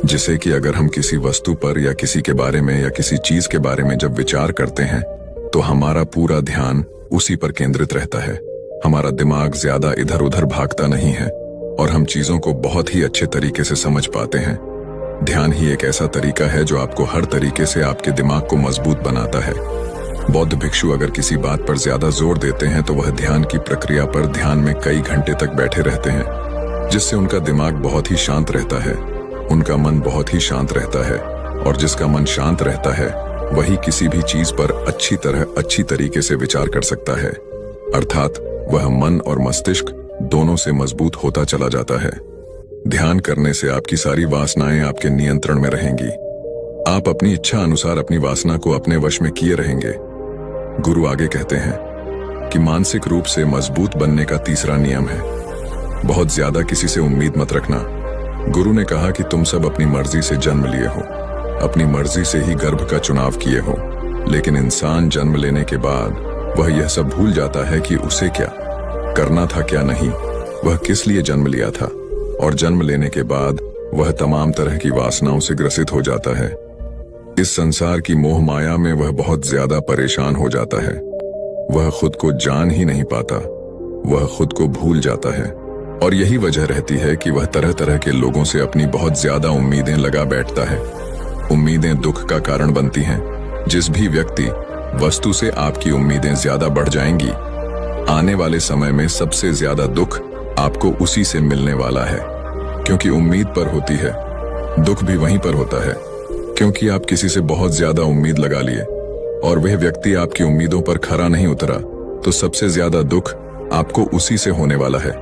जिसे कि अगर हम किसी वस्तु पर या किसी के बारे में या किसी चीज के बारे में जब विचार करते हैं तो हमारा पूरा ध्यान उसी पर केंद्रित रहता है। हमारा दिमाग ज्यादा इधर उधर भागता नहीं है और हम चीजों को बहुत ही अच्छे तरीके से समझ पाते हैं। ध्यान ही एक ऐसा तरीका है जो आपको हर तरीके से आपके दिमाग को मजबूत बनाता है। बौद्ध भिक्षु अगर किसी बात पर ज्यादा जोर देते हैं तो वह ध्यान की प्रक्रिया पर ध्यान में कई घंटे तक बैठे रहते हैं, जिससे उनका दिमाग बहुत ही शांत रहता है, उनका मन बहुत ही शांत रहता है, और जिसका मन शांत रहता है वही किसी भी चीज पर अच्छी तरीके से विचार कर सकता है। अर्थात वह मन और मस्तिष्क दोनों से मजबूत होता चला जाता है। ध्यान करने से आपकी सारी वासनाएं आपके नियंत्रण में रहेंगी। आप अपनी इच्छा अनुसार अपनी वासना को अपने वश में किए रहेंगे। गुरु आगे कहते हैं कि मानसिक रूप से मजबूत बनने का तीसरा नियम है बहुत ज्यादा किसी से उम्मीद मत रखना। गुरु ने कहा कि तुम सब अपनी मर्जी से जन्म लिए हो, अपनी मर्जी से ही गर्भ का चुनाव किए हो, लेकिन इंसान जन्म लेने के बाद वह यह सब भूल जाता है कि उसे क्या करना था क्या नहीं, वह किस लिए जन्म लिया था, और जन्म लेने के बाद वह तमाम तरह की वासनाओं से ग्रसित हो जाता है। इस संसार की मोह माया में वह बहुत ज्यादा परेशान हो जाता है। वह खुद को जान ही नहीं पाता, वह खुद को भूल जाता है, और यही वजह रहती है कि वह तरह तरह के लोगों से अपनी बहुत ज्यादा उम्मीदें लगा बैठता है। उम्मीदें दुख का कारण बनती हैं। जिस भी व्यक्ति वस्तु से आपकी उम्मीदें ज्यादा बढ़ जाएंगी, आने वाले समय में सबसे ज्यादा दुख आपको उसी से मिलने वाला है, क्योंकि उम्मीद पर होती है। दुख भी वहीं पर होता है, क्योंकि आप किसी से बहुत ज्यादा उम्मीद लगा लिए और वह व्यक्ति आपकी उम्मीदों पर खरा नहीं उतरा, तो सबसे ज्यादा दुख आपको उसी से होने वाला है,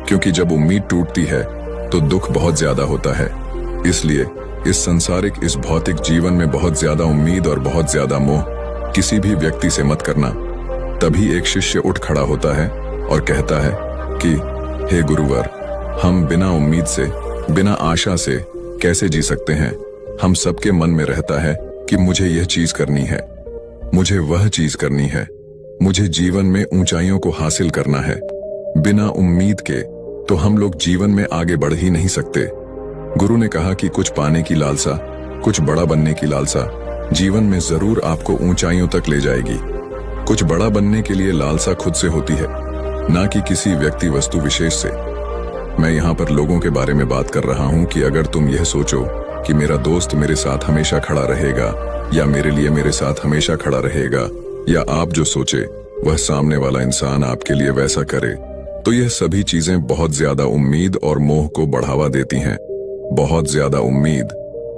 क्योंकि जब उम्मीद टूटती है तो दुख बहुत ज्यादा होता है। इसलिए इस संसारिक, इस भौतिक जीवन में बहुत ज्यादा उम्मीद और बहुत ज्यादा मोह किसी भी व्यक्ति से मत करना। तभी एक शिष्य उठ खड़ा होता है और कहता है कि हे गुरुवर, हम बिना उम्मीद से, बिना आशा से कैसे जी सकते हैं? हम सबके मन में रहता है कि मुझे यह चीज करनी है, मुझे वह चीज करनी है, मुझे जीवन में ऊंचाइयों को हासिल करना है। बिना उम्मीद के तो हम लोग जीवन में आगे बढ़ ही नहीं सकते। गुरु ने कहा कि कुछ पाने की लालसा, कुछ बड़ा बनने की लालसा जीवन में जरूर आपको ऊंचाइयों तक ले जाएगी। कुछ बड़ा बनने के लिए लालसा खुद से होती है, ना कि किसी व्यक्ति वस्तु विशेष से। मैं यहाँ पर लोगों के बारे में बात कर रहा हूँ कि अगर तुम यह सोचो कि मेरा दोस्त मेरे साथ हमेशा खड़ा रहेगा, या मेरे लिए मेरे साथ हमेशा खड़ा रहेगा, या आप जो सोचे वह सामने वाला इंसान आपके लिए वैसा करे, तो यह सभी चीजें बहुत ज्यादा उम्मीद और मोह को बढ़ावा देती हैं। बहुत ज्यादा उम्मीद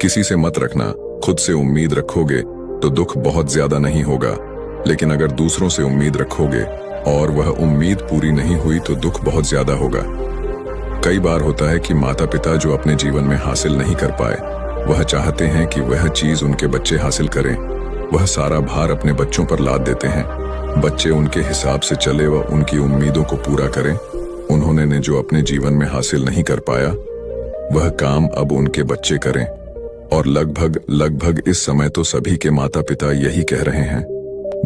किसी से मत रखना। खुद से उम्मीद रखोगे तो दुख बहुत ज्यादा नहीं होगा, लेकिन अगर दूसरों से उम्मीद रखोगे और वह उम्मीद पूरी नहीं हुई तो दुख बहुत ज्यादा होगा। कई बार होता है कि माता पिता जो अपने जीवन में हासिल नहीं कर पाए, वह चाहते हैं कि वह चीज उनके बच्चे हासिल करें। वह सारा भार अपने बच्चों पर लाद देते हैं। बच्चे उनके हिसाब से चले व उनकी उम्मीदों को पूरा करें। उन्होंने ने जो अपने जीवन में हासिल नहीं कर पाया, वह काम अब उनके बच्चे करें। और लगभग इस समय तो सभी के माता पिता यही कह रहे हैं।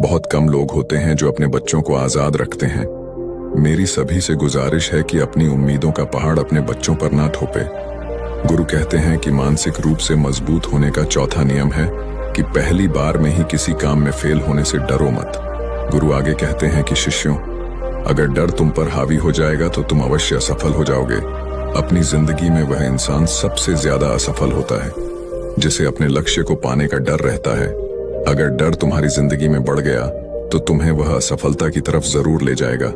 बहुत कम लोग होते हैं जो अपने बच्चों को आजाद रखते हैं। मेरी सभी से गुजारिश है कि अपनी उम्मीदों का पहाड़ अपने बच्चों पर ना थोपे। गुरु कहते हैं कि मानसिक रूप से मजबूत होने का चौथा नियम है कि पहली बार में ही किसी काम में फेल होने से डरो मत। गुरु आगे कहते हैं कि शिष्यों, अगर डर तुम पर हावी हो जाएगा तो तुम अवश्य असफल हो जाओगे। अपनी जिंदगी में वह इंसान सबसे ज्यादा असफल होता है जिसे अपने लक्ष्य को पाने का डर रहता है। अगर डर तुम्हारी जिंदगी में बढ़ गया तो तुम्हें वह असफलता की तरफ जरूर ले जाएगा,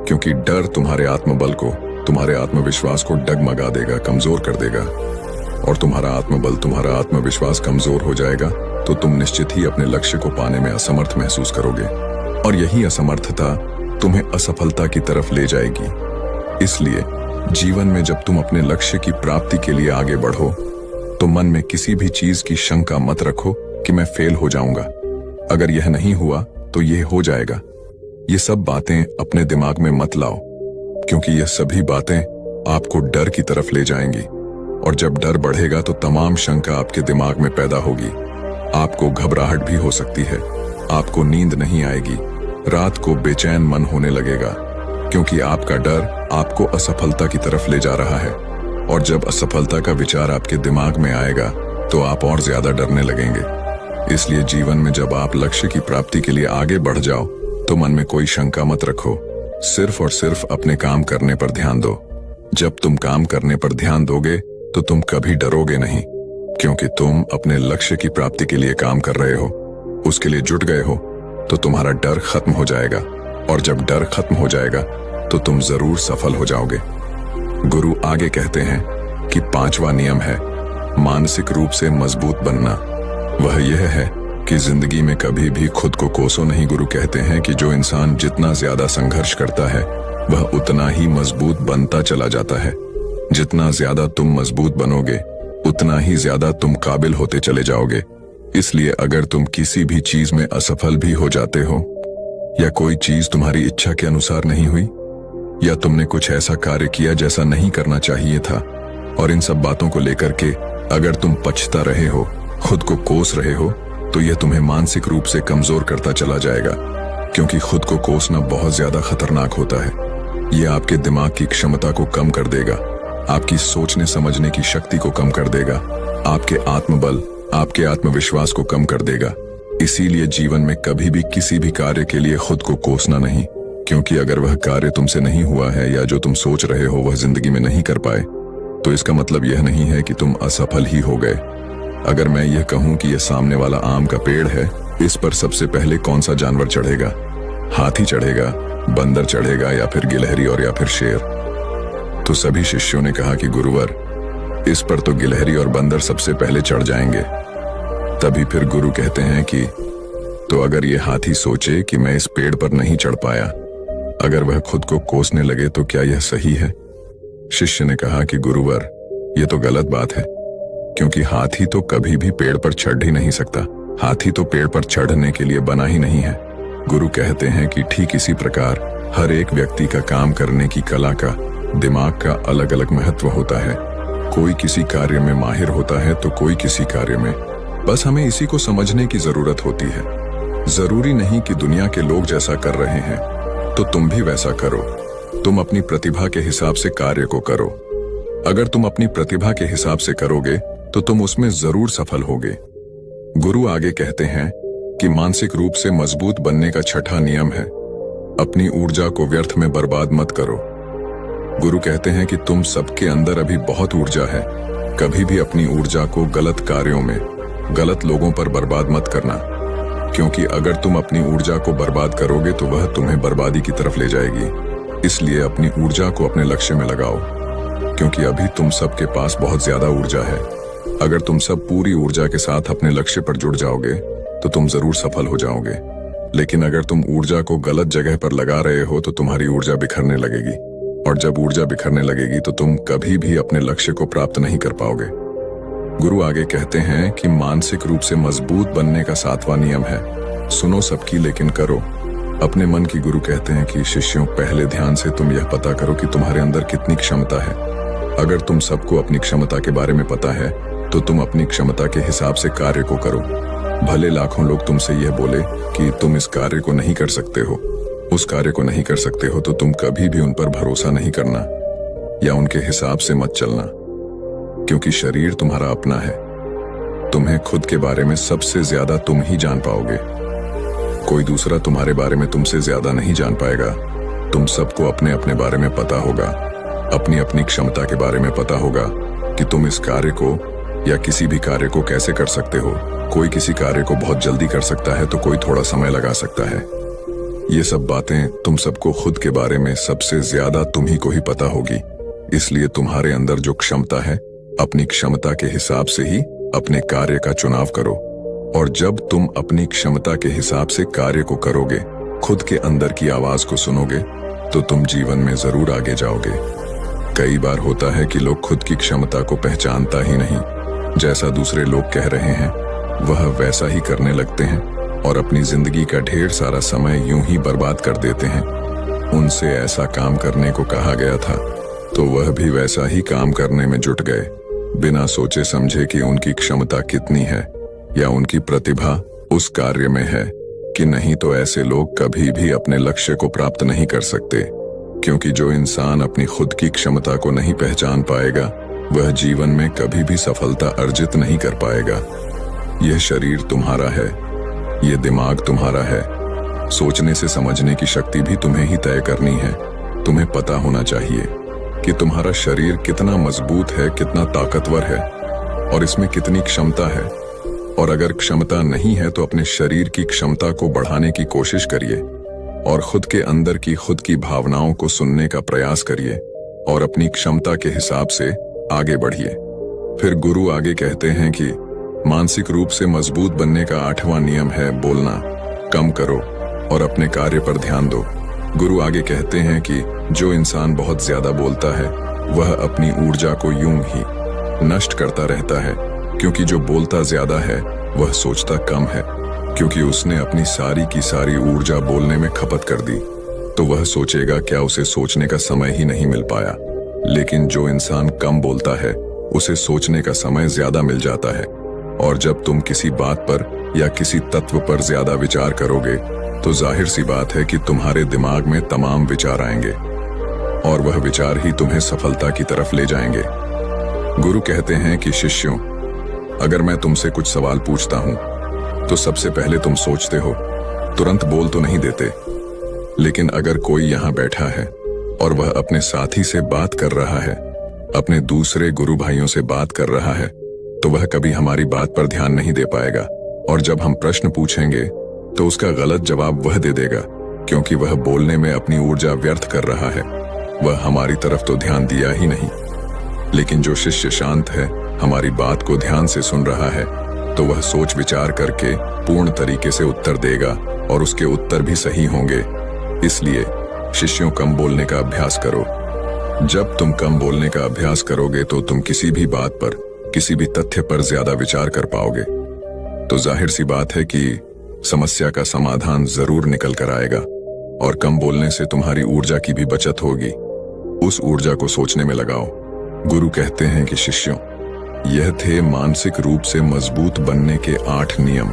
क्योंकि डर तुम्हारे आत्मबल को, तुम्हारे आत्मविश्वास को डगमगा देगा, कमजोर कर देगा। और तुम्हारा आत्मबल, तुम्हारा आत्मविश्वास कमजोर हो जाएगा तो तुम निश्चित ही अपने लक्ष्य को पाने में असमर्थ महसूस करोगे, और यही असमर्थता तुम्हें असफलता की तरफ ले जाएगी। इसलिए जीवन में जब तुम अपने लक्ष्य की प्राप्ति के लिए आगे बढ़ो तो मन में किसी भी चीज की शंका मत रखो कि मैं फेल हो जाऊंगा। अगर यह नहीं हुआ तो यह हो जाएगा। ये सब बातें अपने दिमाग में मत लाओ, क्योंकि यह सभी बातें आपको डर की तरफ ले जाएंगी। और जब डर बढ़ेगा तो तमाम शंका आपके दिमाग में पैदा होगी। आपको घबराहट भी हो सकती है, आपको नींद नहीं आएगी, रात को बेचैन मन होने लगेगा, क्योंकि आपका डर आपको असफलता की तरफ ले जा रहा है। और जब असफलता का विचार आपके दिमाग में आएगा तो आप और ज्यादा डरने लगेंगे। इसलिए जीवन में जब आप लक्ष्य की प्राप्ति के लिए आगे बढ़ जाओ तो मन में कोई शंका मत रखो, सिर्फ और सिर्फ अपने काम करने पर ध्यान दो। जब तुम काम करने पर ध्यान दोगे तो तुम कभी डरोगे नहीं, क्योंकि तुम अपने लक्ष्य की प्राप्ति के लिए काम कर रहे हो, उसके लिए जुट गए हो, तो तुम्हारा डर खत्म हो जाएगा। और जब डर खत्म हो जाएगा तो तुम जरूर सफल हो जाओगे। गुरु आगे कहते हैं कि 5वां नियम है मानसिक रूप से मजबूत बनना। वह यह है कि जिंदगी में कभी भी खुद को कोसो नहीं। गुरु कहते हैं कि जो इंसान जितना ज्यादा संघर्ष करता है वह उतना ही मजबूत बनता चला जाता है। जितना ज्यादा तुम मजबूत बनोगे उतना ही ज्यादा तुम काबिल होते चले जाओगे। इसलिए अगर तुम किसी भी चीज में असफल भी हो जाते हो, या कोई चीज तुम्हारी इच्छा के अनुसार नहीं हुई, या तुमने कुछ ऐसा कार्य किया जैसा नहीं करना चाहिए था, और इन सब बातों को लेकर के अगर तुम पछता रहे हो, खुद को कोस रहे हो, तो यह तुम्हें मानसिक रूप से कमजोर करता चला जाएगा। क्योंकि खुद को कोसना बहुत ज्यादा खतरनाक होता है। यह आपके दिमाग की क्षमता को कम कर देगा, आपकी सोचने समझने की शक्ति को कम कर देगा, आपके आत्मबल, आपके आत्मविश्वास को कम कर देगा। इसीलिए जीवन में कभी भी किसी भी कार्य के लिए खुद को कोसना नहीं, क्योंकि अगर वह कार्य तुमसे नहीं हुआ है या जो तुम सोच रहे हो वह जिंदगी में नहीं कर पाए, तो इसका मतलब यह नहीं है कि तुम असफल ही हो गए। अगर मैं यह कहूं कि यह सामने वाला आम का पेड़ है, इस पर सबसे पहले कौन सा जानवर चढ़ेगा? हाथी चढ़ेगा, बंदर चढ़ेगा, या फिर गिलहरी और या फिर शेर? तो सभी शिष्यों ने कहा कि गुरुवर, इस पर तो गिलहरी और बंदर सबसे पहले चढ़ जाएंगे। तभी फिर गुरु कहते हैं कि तो अगर ये हाथी सोचे कि मैं इस पेड़ पर नहीं चढ़ पाया, अगर वह खुद को कोसने लगे, तो क्या यह सही है? शिष्य ने कहा कि गुरुवर, यह तो गलत बात है, क्योंकि हाथी तो कभी भी पेड़ पर चढ़ ही नहीं सकता। हाथी तो पेड़ पर चढ़ने के लिए बना ही नहीं है। गुरु कहते हैं कि ठीक इसी प्रकार हर एक व्यक्ति का काम करने की कला का दिमाग का अलग अलग महत्व होता है। कोई किसी कार्य में माहिर होता है तो कोई किसी कार्य में। बस हमें इसी को समझने की जरूरत होती है। जरूरी नहीं कि दुनिया के लोग जैसा कर रहे हैं तो तुम भी वैसा करो। तुम अपनी प्रतिभा के हिसाब से कार्य को करो। अगर तुम अपनी प्रतिभा के हिसाब से करोगे तो तुम उसमें जरूर सफल होगे। गुरु आगे कहते हैं कि मानसिक रूप से मजबूत बनने का छठा नियम है, अपनी ऊर्जा को व्यर्थ में बर्बाद मत करो। गुरु कहते हैं कि तुम सबके अंदर अभी बहुत ऊर्जा है। कभी भी अपनी ऊर्जा को गलत कार्यों में, गलत लोगों पर बर्बाद मत करना, क्योंकि अगर तुम अपनी ऊर्जा को बर्बाद करोगे तो वह तुम्हें बर्बादी की तरफ ले जाएगी। इसलिए अपनी ऊर्जा को अपने लक्ष्य में लगाओ, क्योंकि अभी तुम सबके पास बहुत ज्यादा ऊर्जा है। अगर तुम सब पूरी ऊर्जा के साथ अपने लक्ष्य पर जुड़ जाओगे तो तुम जरूर सफल हो जाओगे। लेकिन अगर तुम ऊर्जा को गलत जगह पर लगा रहे हो तो तुम्हारी ऊर्जा बिखरने लगेगी, और जब ऊर्जा बिखरने लगेगी तो तुम कभी भी अपने लक्ष्य को प्राप्त नहीं कर पाओगे। गुरु आगे कहते हैं कि मानसिक रूप से मजबूत बनने का सातवां नियम है, सुनो सबकी लेकिन करो अपने मन की। गुरु कहते हैं कि शिष्यों, पहले ध्यान से तुम यह पता करो कि तुम्हारे अंदर कितनी क्षमता है। अगर तुम सबको अपनी क्षमता के बारे में पता है तो तुम अपनी क्षमता के हिसाब से कार्य को करो। भले लाखों लोग तुमसे यह बोले कि तुम इस कार्य को नहीं कर सकते हो, उस कार्य को नहीं कर सकते हो, तो तुम कभी भी उन पर भरोसा नहीं करना या उनके हिसाब से मत चलना, क्योंकि शरीर तुम्हारा अपना है। तुम्हें खुद के बारे में सबसे ज्यादा तुम ही जान पाओगे। कोई दूसरा तुम्हारे बारे में तुमसे ज्यादा नहीं जान पाएगा। तुम सबको अपने अपने बारे में पता होगा, अपनी अपनी क्षमता के बारे में पता होगा कि तुम इस कार्य को या किसी भी कार्य को कैसे कर सकते हो। कोई किसी कार्य को बहुत जल्दी कर सकता है तो कोई थोड़ा समय लगा सकता है। ये सब बातें तुम सबको खुद के बारे में सबसे ज्यादा तुम ही को ही पता होगी। इसलिए तुम्हारे अंदर जो क्षमता है, अपनी क्षमता के हिसाब से ही अपने कार्य का चुनाव करो। और जब तुम अपनी क्षमता के हिसाब से कार्य को करोगे, खुद के अंदर की आवाज को सुनोगे, तो तुम जीवन में जरूर आगे जाओगे। कई बार होता है कि लोग खुद की क्षमता को पहचानता ही नहीं, जैसा दूसरे लोग कह रहे हैं वह वैसा ही करने लगते हैं और अपनी जिंदगी का ढेर सारा समय यूं ही बर्बाद कर देते हैं। उनसे ऐसा काम करने को कहा गया था तो वह भी वैसा ही काम करने में जुट गए, बिना सोचे समझे कि उनकी क्षमता कितनी है या उनकी प्रतिभा उस कार्य में है कि नहीं। तो ऐसे लोग कभी भी अपने लक्ष्य को प्राप्त नहीं कर सकते, क्योंकि जो इंसान अपनी खुद की क्षमता को नहीं पहचान पाएगा वह जीवन में कभी भी सफलता अर्जित नहीं कर पाएगा। यह शरीर तुम्हारा है, यह दिमाग तुम्हारा है। सोचने से समझने की शक्ति भी तुम्हें ही तय करनी है। तुम्हें पता होना चाहिए कि तुम्हारा शरीर कितना मजबूत है, कितना ताकतवर है और इसमें कितनी क्षमता है। और अगर क्षमता नहीं है तो अपने शरीर की क्षमता को बढ़ाने की कोशिश करिए और खुद के अंदर की खुद की भावनाओं को सुनने का प्रयास करिए और अपनी क्षमता के हिसाब से आगे बढ़िए। फिर गुरु आगे कहते हैं कि मानसिक रूप से मजबूत बनने का आठवां नियम है, बोलना कम करो और अपने कार्य पर ध्यान दो। गुरु आगे कहते हैं कि जो इंसान बहुत ज्यादा बोलता है वह अपनी ऊर्जा को यूं ही नष्ट करता रहता है, क्योंकि जो बोलता ज्यादा है वह सोचता कम है, क्योंकि उसने अपनी सारी की सारी ऊर्जा बोलने में खपत कर दी तो वह सोचेगा क्या उसे सोचने का समय ही नहीं मिल पाया। लेकिन जो इंसान कम बोलता है उसे सोचने का समय ज्यादा मिल जाता है। और जब तुम किसी बात पर या किसी तत्व पर ज्यादा विचार करोगे तो जाहिर सी बात है कि तुम्हारे दिमाग में तमाम विचार आएंगे और वह विचार ही तुम्हें सफलता की तरफ ले जाएंगे। गुरु कहते हैं कि शिष्यों, अगर मैं तुमसे कुछ सवाल पूछता हूं तो सबसे पहले तुम सोचते हो, तुरंत बोल तो नहीं देते। लेकिन अगर कोई यहां बैठा है और वह अपने साथी से बात कर रहा है, अपने दूसरे गुरु भाइयों से बात कर रहा है, तो वह कभी हमारी बात पर ध्यान नहीं दे पाएगा। और जब हम प्रश्न पूछेंगे तो उसका गलत जवाब वह दे देगा, क्योंकि वह बोलने में अपनी ऊर्जा व्यर्थ कर रहा है। वह हमारी तरफ तो ध्यान दिया ही नहीं। लेकिन जो शिष्य शांत है, हमारी बात को ध्यान से सुन रहा है, तो वह सोच विचार करके पूर्ण तरीके से उत्तर देगा और उसके उत्तर भी सही होंगे। इसलिए शिष्यों, कम बोलने का अभ्यास करो। जब तुम कम बोलने का अभ्यास करोगे तो तुम किसी भी बात पर, किसी भी तथ्य पर ज्यादा विचार कर पाओगे। तो जाहिर सी बात है कि समस्या का समाधान जरूर निकल कर आएगा और कम बोलने से तुम्हारी ऊर्जा की भी बचत होगी। उस ऊर्जा को सोचने में लगाओ। गुरु कहते हैं कि शिष्यों, यह थे मानसिक रूप से मजबूत बनने के 8 नियम।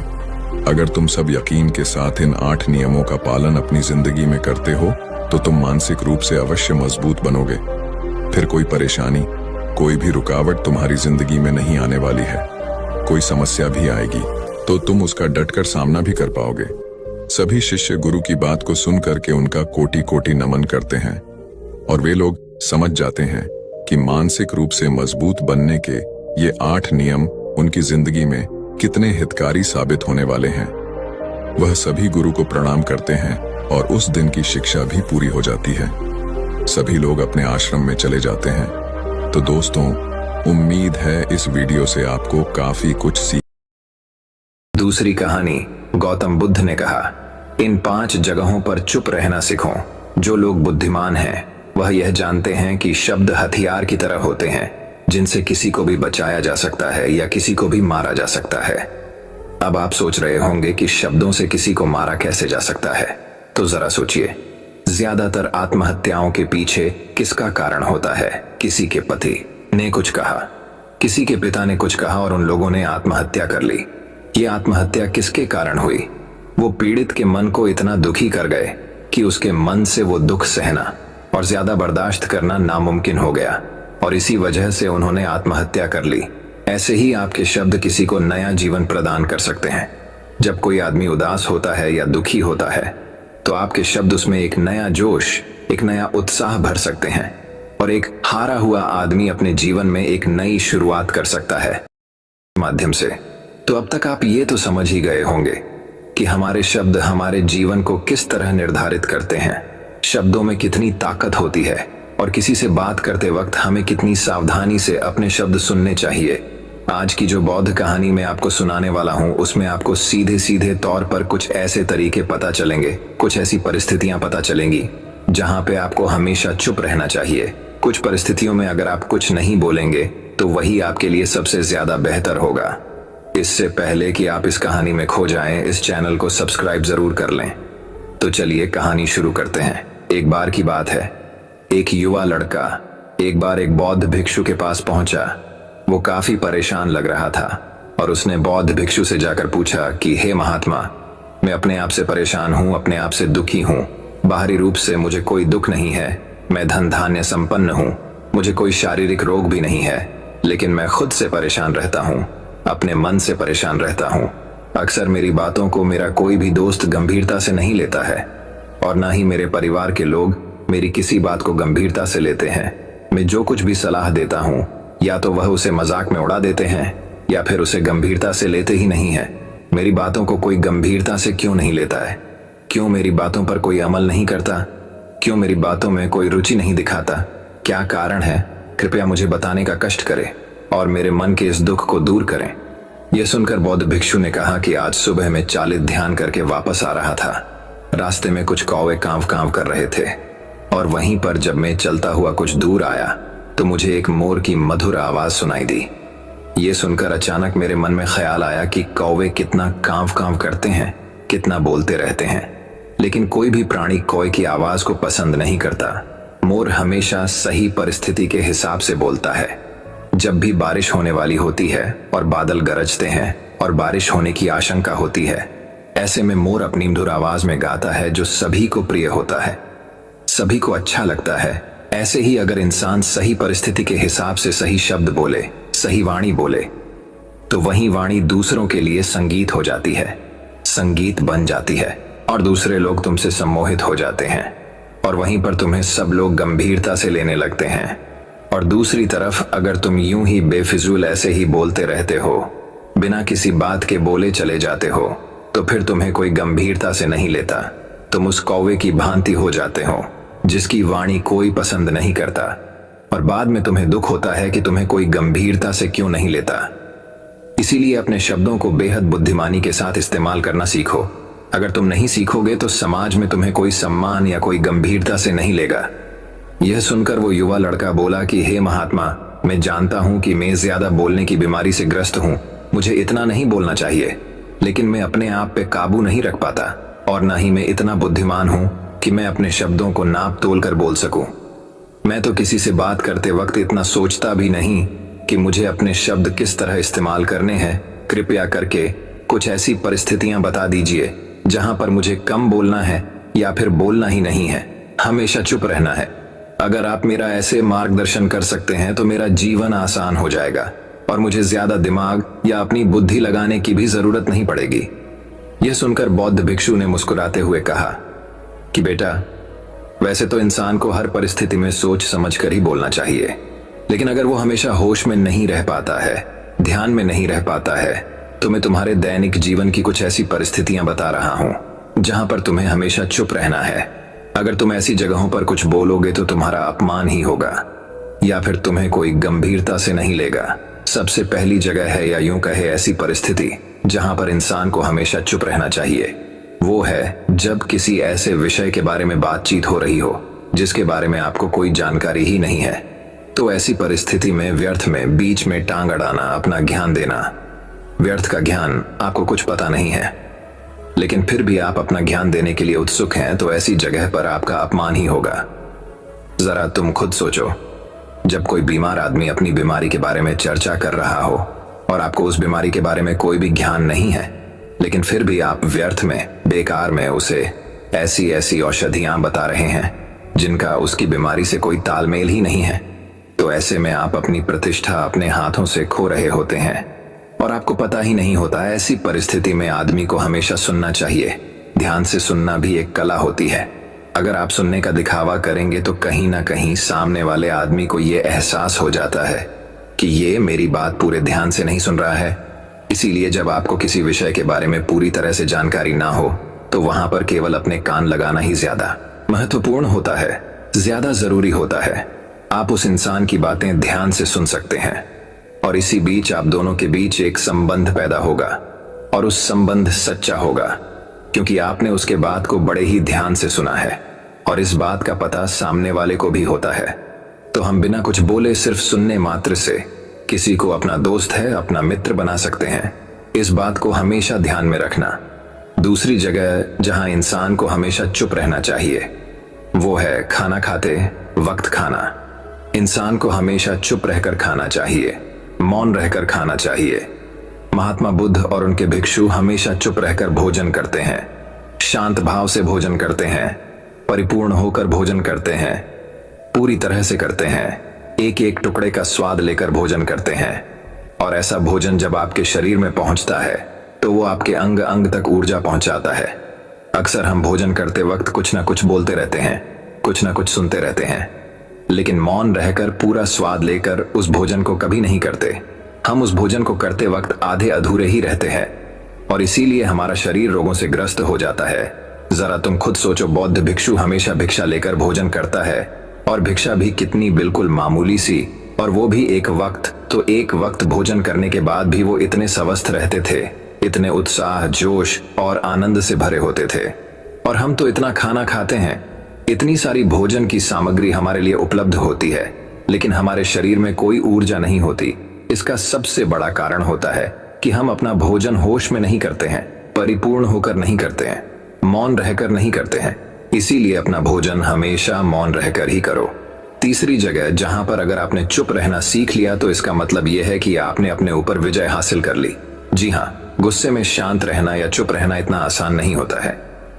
अगर तुम सब यकीन के साथ इन 8 नियमों का पालन अपनी जिंदगी में करते हो तो तुम मानसिक रूप से अवश्य मजबूत बनोगे। फिर कोई परेशानी, कोई भी रुकावट तुम्हारी जिंदगी में नहीं आने वाली है। कोई समस्या भी आएगी तो तुम उसका डटकर सामना भी कर पाओगे। सभी शिष्य गुरु की बात को सुन करके उनका कोटि कोटि नमन करते हैं और वे लोग समझ जाते हैं कि मानसिक रूप से मजबूत बनने के ये 8 नियम उनकी जिंदगी में कितने हितकारी साबित होने वाले हैं। वह सभी गुरु को प्रणाम करते हैं और उस दिन की शिक्षा भी पूरी हो जाती है। सभी लोग अपने आश्रम में चले जाते हैं। तो दोस्तों, उम्मीद है इस वीडियो से आपको काफी कुछ सीख। दूसरी कहानी, गौतम बुद्ध ने कहा, इन 5 जगहों पर चुप रहना सीखो। जो लोग बुद्धिमान हैं वह यह जानते हैं कि शब्द हथियार की तरह होते हैं जिनसे किसी को भी बचाया जा सकता है या किसी को भी मारा जा सकता है। अब आप सोच रहे होंगे कि शब्दों से किसी को मारा कैसे जा सकता है, तो जरा सोचिए। ज्यादातर आत्महत्याओं के पीछे किसका कारण होता है? किसी के पति ने कुछ कहा, किसी के पिता ने कुछ कहा और उन लोगों ने आत्महत्या कर ली। ये आत्महत्या किसके कारण हुई? वो पीड़ित के मन को इतना दुखी कर गए कि उसके मन से वो दुख सहना और ज्यादा बर्दाश्त करना नामुमकिन हो गया और इसी वजह से उन्होंने आत्महत्या कर ली। ऐसे ही आपके शब्द किसी को नया जीवन प्रदान कर सकते हैं। जब कोई आदमी उदास होता है या दुखी होता है तो आपके शब्द उसमें एक नया जोश, एक नया उत्साह भर सकते हैं और एक हारा हुआ आदमी अपने जीवन में एक नई शुरुआत कर सकता है माध्यम से। तो अब तक आप ये तो समझ ही गए होंगे कि हमारे शब्द हमारे जीवन को किस तरह निर्धारित करते हैं। शब्दों में कितनी ताकत होती है और किसी से बात करते वक्त हमें कितनी सावधानी से अपने शब्द सुनने चाहिए। आज की जो बौद्ध कहानी मैं आपको सुनाने वाला हूं उसमें आपको सीधे सीधे तौर पर कुछ ऐसे तरीके पता चलेंगे, कुछ ऐसी परिस्थितियां पता चलेंगी जहां पे आपको हमेशा चुप रहना चाहिए। कुछ परिस्थितियों में अगर आप कुछ नहीं बोलेंगे तो वही आपके लिए सबसे ज्यादा बेहतर होगा। इससे पहले कि आप इस कहानी में खो जाएं, इस चैनल को सब्सक्राइब जरूर कर लें। तो चलिए कहानी शुरू करते हैं। एक बार की बात है, एक युवा लड़का एक बार एक बौद्ध भिक्षु के पास पहुंचा। वो काफी परेशान लग रहा था और उसने बौद्ध भिक्षु से जाकर पूछा कि हे महात्मा, मैं अपने आप से परेशान हूं, अपने आप से दुखी हूं। बाहरी रूप से मुझे कोई दुख नहीं है, मैं धन धान्य संपन्न हूं, मुझे कोई शारीरिक रोग भी नहीं है, लेकिन मैं खुद से परेशान रहता हूं, अपने मन से परेशान रहता हूं। अक्सर मेरी बातों को मेरा कोई भी दोस्त गंभीरता से नहीं लेता है और ना ही मेरे परिवार के लोग मेरी किसी बात को गंभीरता से लेते हैं। मैं जो कुछ भी सलाह देता हूं या तो वह उसे मजाक में उड़ा देते हैं या फिर उसे गंभीरता से लेते ही नहीं है। मेरी बातों को कोई गंभीरता से क्यों नहीं लेता है? क्यों मेरी बातों पर कोई अमल नहीं करता? क्यों मेरी बातों में कोई रुचि नहीं दिखाता? क्या कारण है? कृपया मुझे बताने का कष्ट करें और मेरे मन के इस दुख को दूर करें। यह सुनकर बौद्ध भिक्षु ने कहा कि आज सुबह मैं चालित ध्यान करके वापस आ रहा था। रास्ते में कुछ कौवे कांव कांव कर रहे थे और वहीं पर जब मैं चलता हुआ कुछ दूर आया तो मुझे एक मोर की मधुर आवाज सुनाई दी। ये सुनकर अचानक मेरे मन में ख्याल आया कि कौवे कितना कांव कांव करते हैं, कितना बोलते रहते हैं, लेकिन कोई भी प्राणी कौवे की आवाज को पसंद नहीं करता। मोर हमेशा सही परिस्थिति के हिसाब से बोलता है। जब भी बारिश होने वाली होती है और बादल गरजते हैं और बारिश होने की आशंका होती है, ऐसे में मोर अपनी मधुर आवाज में गाता है जो सभी को प्रिय होता है, सभी को अच्छा लगता है। ऐसे ही अगर इंसान सही परिस्थिति के हिसाब से सही शब्द बोले, सही वाणी बोले, तो वही वाणी दूसरों के लिए संगीत हो जाती है, संगीत बन जाती है और दूसरे लोग तुमसे सम्मोहित हो जाते हैं और वहीं पर तुम्हें सब लोग गंभीरता से लेने लगते हैं। और दूसरी तरफ अगर तुम यूं ही बेफिजूल ऐसे ही बोलते रहते हो, बिना किसी बात के बोले चले जाते हो, तो फिर तुम्हें कोई गंभीरता से नहीं लेता। तुम उस कौवे की भांति हो जाते हो जिसकी वाणी कोई पसंद नहीं करता और बाद में तुम्हें दुख होता है कि तुम्हें कोई गंभीरता से क्यों नहीं लेता। इसीलिए अपने शब्दों को बेहद बुद्धिमानी के साथ इस्तेमाल करना सीखो। अगर तुम नहीं सीखोगे तो समाज में तुम्हें कोई सम्मान या कोई गंभीरता से नहीं लेगा। यह सुनकर वो युवा लड़का बोला कि हे महात्मा, मैं जानता हूं कि मैं ज्यादा बोलने की बीमारी से ग्रस्त हूं, मुझे इतना नहीं बोलना चाहिए, लेकिन मैं अपने आप पे काबू नहीं रख पाता और ना ही मैं इतना बुद्धिमान हूं कि मैं अपने शब्दों को नाप तोल कर बोल सकूं। मैं तो किसी से बात करते वक्त इतना सोचता भी नहीं कि मुझे अपने शब्द किस तरह इस्तेमाल करने हैं। कृपया करके कुछ ऐसी परिस्थितियां बता दीजिए जहां पर मुझे कम बोलना है या फिर बोलना ही नहीं है, हमेशा चुप रहना है। अगर आप मेरा ऐसे मार्गदर्शन कर सकते हैं तो मेरा जीवन आसान हो जाएगा और मुझे ज्यादा दिमाग या अपनी बुद्धि लगाने की भी जरूरत नहीं पड़ेगी। यह सुनकर बौद्ध भिक्षु ने मुस्कुराते हुए कहा कि बेटा, वैसे तो इंसान को हर परिस्थिति में सोच समझ कर ही बोलना चाहिए, लेकिन अगर वो हमेशा होश में नहीं रह पाता है, ध्यान में नहीं रह पाता है, तो मैं तुम्हारे दैनिक जीवन की कुछ ऐसी परिस्थितियां बता रहा हूं जहां पर तुम्हें हमेशा चुप रहना है। अगर तुम ऐसी जगहों पर कुछ बोलोगे तो तुम्हारा अपमान ही होगा या फिर तुम्हें कोई गंभीरता से नहीं लेगा। सबसे पहली जगह है, या यूं कहे ऐसी परिस्थिति जहां पर इंसान को हमेशा चुप रहना चाहिए, वो है जब किसी ऐसे विषय के बारे में बातचीत हो रही हो जिसके बारे में आपको कोई जानकारी ही नहीं है। तो ऐसी परिस्थिति में व्यर्थ में बीच में टांग अड़ाना, अपना ज्ञान देना, व्यर्थ का ज्ञान आपको कुछ पता नहीं है लेकिन फिर भी आप अपना ज्ञान देने के लिए उत्सुक हैं, तो ऐसी जगह पर आपका अपमान ही होगा। जरा तुम खुद सोचो, जब कोई बीमार आदमी अपनी बीमारी के बारे में चर्चा कर रहा हो और आपको उस बीमारी के बारे में कोई भी ज्ञान नहीं है, लेकिन फिर भी आप व्यर्थ में, बेकार में उसे ऐसी ऐसी औषधियां बता रहे हैं जिनका उसकी बीमारी से कोई तालमेल ही नहीं है, तो ऐसे में आप अपनी प्रतिष्ठा अपने हाथों से खो रहे होते हैं और आपको पता ही नहीं होता। ऐसी परिस्थिति में आदमी को हमेशा सुनना चाहिए। ध्यान से सुनना भी एक कला होती है। अगर आप सुनने का दिखावा करेंगे तो कहीं ना कहीं सामने वाले आदमी को यह एहसास हो जाता है कि ये मेरी बात पूरे ध्यान से नहीं सुन रहा है। इसीलिए जब आपको किसी विषय के बारे में पूरी तरह से जानकारी ना हो तो वहां पर केवल अपने कान लगाना ही ज्यादा महत्वपूर्ण होता है, ज्यादा जरूरी होता है। आप उस इंसान की बातें ध्यान से सुन सकते हैं और इसी बीच आप दोनों के बीच एक संबंध पैदा होगा और उस संबंध सच्चा होगा क्योंकि आपने उसके बात को बड़े ही ध्यान से सुना है और इस बात का पता सामने वाले को भी होता है। तो हम बिना कुछ बोले सिर्फ सुनने मात्र से किसी को अपना दोस्त है, अपना मित्र बना सकते हैं। इस बात को हमेशा ध्यान में रखना। दूसरी जगह जहां इंसान को हमेशा चुप रहना चाहिए वो है खाना खाते वक्त खाना। इंसान को हमेशा चुप रहकर खाना चाहिए, मौन रहकर खाना चाहिए। महात्मा बुद्ध और उनके भिक्षु हमेशा चुप रहकर भोजन करते हैं, शांत भाव से भोजन करते हैं, परिपूर्ण होकर भोजन करते हैं, पूरी तरह से करते हैं, एक एक टुकड़े का स्वाद लेकर भोजन करते हैं। और ऐसा भोजन जब आपके शरीर में पहुंचता है तो वो आपके अंग अंग तक ऊर्जा पहुंचाता है। अक्सर हम भोजन करते वक्त कुछ ना कुछ बोलते रहते हैं, कुछ ना कुछ सुनते रहते हैं, लेकिन मौन रहकर पूरा स्वाद लेकर उस भोजन को कभी नहीं करते। हम उस भोजन को करते वक्त आधे अधूरे ही रहते हैं और इसीलिए हमारा शरीर रोगों से ग्रस्त हो जाता है। जरा तुम खुद सोचो, बौद्ध भिक्षु हमेशा भिक्षा लेकर भोजन करता है और भिक्षा भी कितनी बिल्कुल मामूली सी, और वो भी एक वक्त। तो एक वक्त भोजन करने के बाद भी वो इतने स्वस्थ रहते थे, इतने उत्साह, जोश और आनंद से भरे होते थे। और हम तो इतना खाना खाते हैं, इतनी सारी भोजन की सामग्री हमारे लिए उपलब्ध होती है, लेकिन हमारे शरीर में कोई ऊर्जा नहीं होती। इसका सबसे बड़ा कारण होता है कि हम अपना भोजन होश में नहीं करते हैं, परिपूर्ण होकर नहीं करते हैं, मौन रहकर नहीं करते हैं। इसीलिए अपना भोजन हमेशा मौन रहकर ही करो। तीसरी जगह जहां पर अगर आपने चुप रहना सीख लिया तो इसका मतलब यह है कि आपने अपने ऊपर विजय हासिल कर ली। जी हाँ, गुस्से में शांत रहना या चुप रहना इतना आसान नहीं होता है।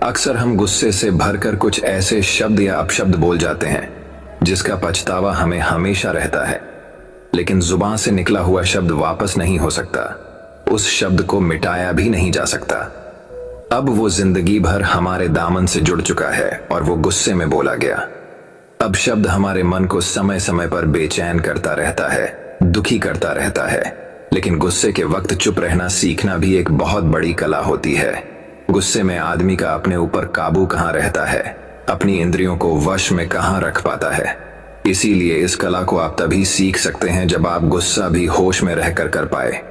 अक्सर हम गुस्से से भरकर कुछ ऐसे शब्द या अपशब्द बोल जाते हैं जिसका पछतावा हमें हमेशा रहता है, लेकिन जुबान से निकला हुआ शब्द वापस नहीं हो सकता, उस शब्द को मिटाया भी नहीं जा सकता। अब वो जिंदगी भर हमारे दामन से जुड़ चुका है और वो गुस्से में बोला गया। अब शब्द हमारे मन को समय समय पर बेचैन करता रहता है, दुखी करता रहता है, लेकिन गुस्से के वक्त चुप रहना सीखना भी एक बहुत बड़ी कला होती है। गुस्से में आदमी का अपने ऊपर काबू कहाँ रहता है, अपनी इंद्रियों को वश में कहाँ रख पाता है। इसीलिए इस कला को आप तभी सीख सकते हैं जब आप गुस्सा भी होश में रहकर कर पाए।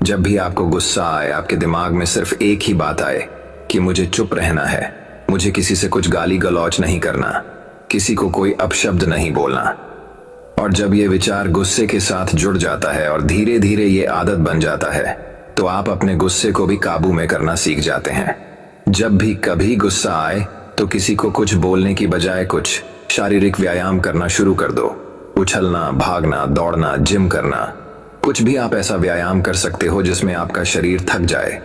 जब भी आपको गुस्सा आए, आपके दिमाग में सिर्फ एक ही बात आए कि मुझे चुप रहना है, मुझे किसी से कुछ गाली गलौच नहीं करना, किसी को कोई अपशब्द नहीं बोलना। और जब ये विचार गुस्से के साथ जुड़ जाता है और धीरे धीरे ये आदत बन जाता है तो आप अपने गुस्से को भी काबू में करना सीख जाते हैं। जब भी कभी गुस्सा आए तो किसी को कुछ बोलने की बजाय कुछ शारीरिक व्यायाम करना शुरू कर दो। उछलना, भागना, दौड़ना, जिम करना, कुछ भी आप ऐसा व्यायाम कर सकते हो जिसमें आपका शरीर थक जाए।